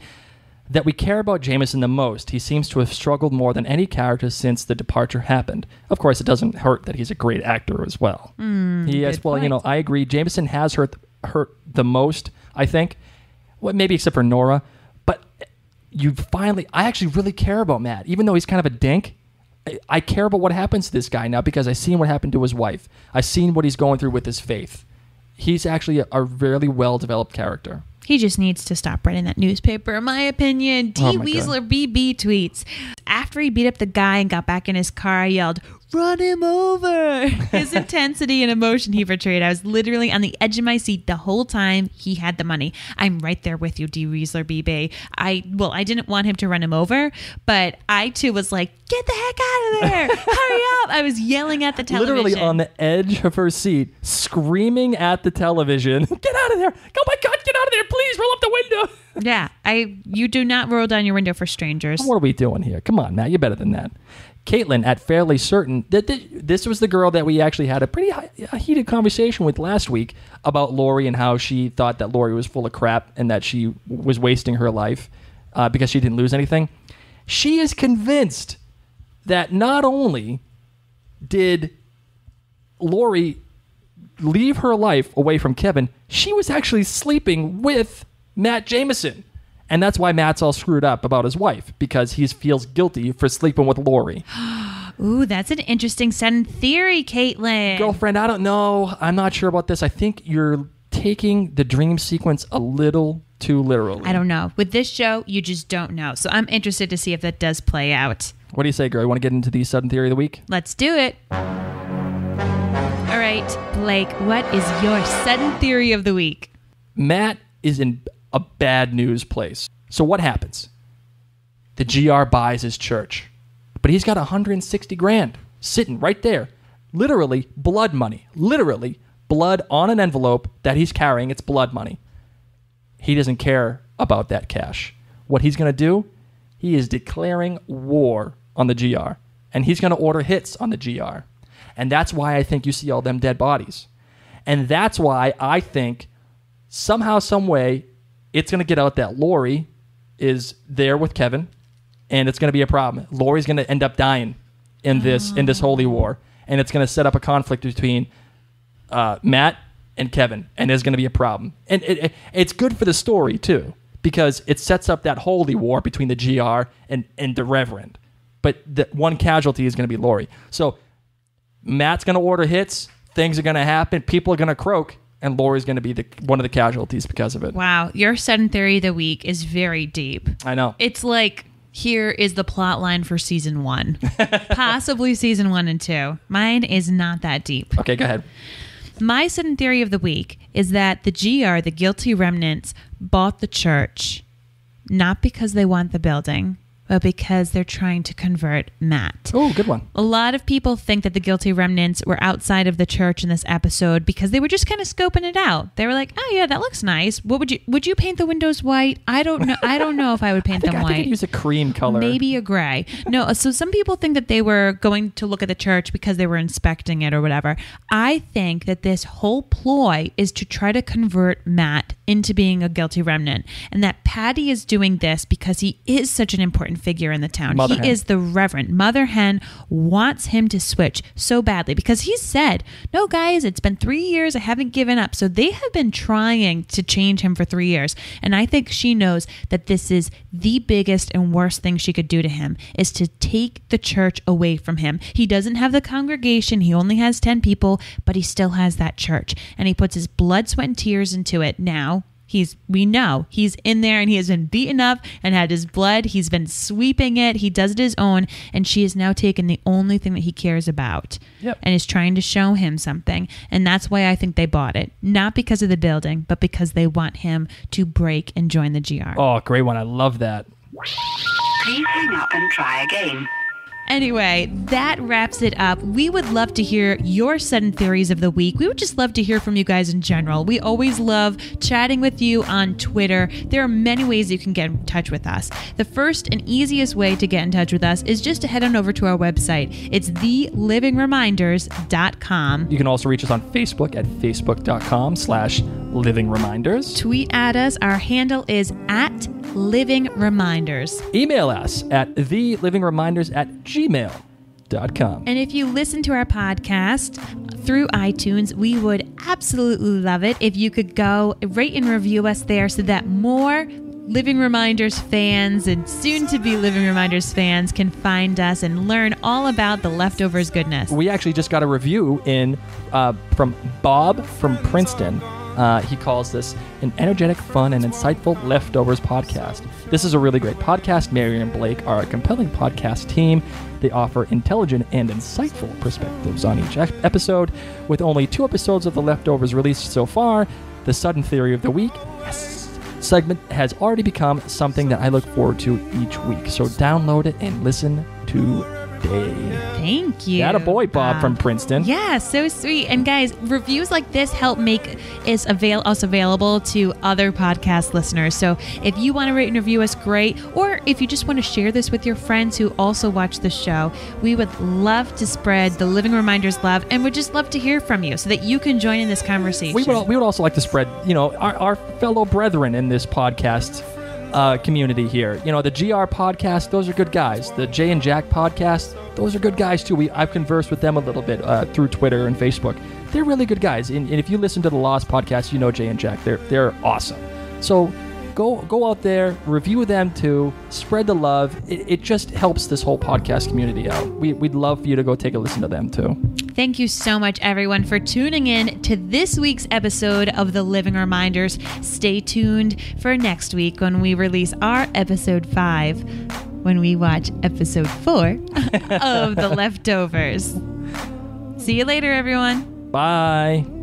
that we care about Jameson the most. He seems to have struggled more than any character since the departure happened. Of course, it doesn't hurt that he's a great actor as well. Yes, well, point. I agree. Jameson has hurt the most, I think. Well, maybe except for Nora. But I actually really care about Matt. Even though he's kind of a dink, I care about what happens to this guy now because I've seen what happened to his wife. I've seen what he's going through with his faith. He's actually a really well-developed character. He just needs to stop writing that newspaper, in my opinion. D. Weasler BB tweets, after he beat up the guy and got back in his car, I yelled, run him over. His intensity and emotion he portrayed. I was literally on the edge of my seat the whole time he had the money. I'm right there with you, D. Weasler BB. I didn't want him to run him over, but I too was like, get the heck out of there. Hurry up. I was yelling at the television. Literally on the edge of her seat, screaming at the television. Get out of there. Oh my God, get out of there. Please roll up the window. Yeah, you do not roll down your window for strangers. What are we doing here? Come on, Matt, you're better than that. Caitlin, at Fairly Certain, this was the girl that we actually had a pretty heated conversation with last week about Lori and how she thought that Lori was full of crap and that she was wasting her life because she didn't lose anything. She is convinced that not only did Lori leave her life away from Kevin, she was actually sleeping with Matt Jameson. And that's why Matt's all screwed up about his wife, because he feels guilty for sleeping with Lori. Ooh, that's an interesting sudden theory, Caitlin. Girlfriend, I don't know. I'm not sure about this. I think you're taking the dream sequence a little too literally. I don't know. With this show, you just don't know. So I'm interested to see if that does play out. What do you say, girl? You want to get into the sudden theory of the week? Let's do it. All right, Blake, what is your sudden theory of the week? Matt is in a bad news place. So what happens? The GR buys his church, but he's got 160 grand sitting right there. Literally blood money. Literally blood on an envelope that he's carrying. It's blood money. He doesn't care about that cash. What he's going to do, he is declaring war on the GR, and he's going to order hits on the GR. And that's why I think you see all them dead bodies. And that's why I think somehow, some way, it's going to get out that Lori is there with Kevin, and it's going to be a problem. Lori's going to end up dying in this holy war, and it's going to set up a conflict between Matt and Kevin, and there's going to be a problem. And it's good for the story, too, because it sets up that holy war between the GR and the Reverend. But the one casualty is going to be Lori. So Matt's going to order hits, things are going to happen, people are going to croak, and Lori's going to be one of the casualties because of it. Wow, your sudden theory of the week is very deep. I know. It's like, here is the plot line for season 1. Possibly season 1 and 2. Mine is not that deep. Okay, go ahead. My sudden theory of the week is that the GR, the guilty remnants, bought the church, not because they want the building, but because they're trying to convert Matt. Oh, good one. A lot of people think that the guilty remnants were outside of the church in this episode because they were just kind of scoping it out. They were like, "Oh yeah, that looks nice. What would you paint the windows white? I don't know. I don't know if I would paint them white. I think I'd use a cream color. Maybe a gray." No, so some people think that they were going to look at the church because they were inspecting it or whatever. I think that this whole ploy is to try to convert Matt into being a guilty remnant, and that Patty is doing this because he is such an important figure in the town. Mother Hen. He is the Reverend. Mother Hen wants him to switch so badly because he said, "No, guys, it's been 3 years. I haven't given up." So they have been trying to change him for 3 years. And I think she knows that this is the biggest and worst thing she could do to him, is to take the church away from him. He doesn't have the congregation. He only has 10 people, but he still has that church. And he puts his blood, sweat, and tears into it. Now, we know he's in there and he has been beaten up and had his blood. He's been sweeping it. He does it his own. And she has now taken the only thing that he cares about. Yep. And is trying to show him something. And that's why I think they bought it. Not because of the building, but because they want him to break and join the GR. Oh, great one. I love that. Please hang up and try again. Anyway, that wraps it up. We would love to hear your sudden theories of the week. We would just love to hear from you guys in general. We always love chatting with you on Twitter. There are many ways you can get in touch with us. The first and easiest way to get in touch with us is just to head on over to our website. It's thelivingreminders.com. You can also reach us on Facebook at facebook.com/livingreminders. Tweet at us. Our handle is @livingreminders. Email us at thelivingreminders@gmail.com. And if you listen to our podcast through iTunes, we would absolutely love it if you could go rate and review us there so that more Living Reminders fans and soon-to-be Living Reminders fans can find us and learn all about the Leftovers goodness. We actually just got a review from Bob from Princeton. He calls this an energetic, fun, and insightful Leftovers podcast. This is a really great podcast. Mary and Blake are a compelling podcast team. They offer intelligent and insightful perspectives on each episode. With only 2 episodes of The Leftovers released so far, the sudden theory of the week, yes, segment has already become something that I look forward to each week. So download it and listen today. Thank you. Got a boy, Bob from Princeton. Yeah, so sweet. And guys, reviews like this help make us available to other podcast listeners. So if you want to rate and review us, great. Or if you just want to share this with your friends who also watch the show, we would love to spread the Living Reminders love, and would just love to hear from you so that you can join in this conversation. We would also like to spread, our fellow brethren in this podcast community here. The GR podcast, those are good guys. The Jay and Jack podcast, those are good guys too. I've conversed with them a little bit through Twitter and Facebook. They're really good guys. And if you listen to the Lost podcast, you know Jay and Jack. They're awesome. So go out there, review them too, spread the love. It just helps this whole podcast community out. We'd love for you to go take a listen to them too. Thank you so much, everyone, for tuning in to this week's episode of The Living Reminders. Stay tuned for next week when we release our episode 5, when we watch episode 4 of The Leftovers. See you later, everyone. Bye.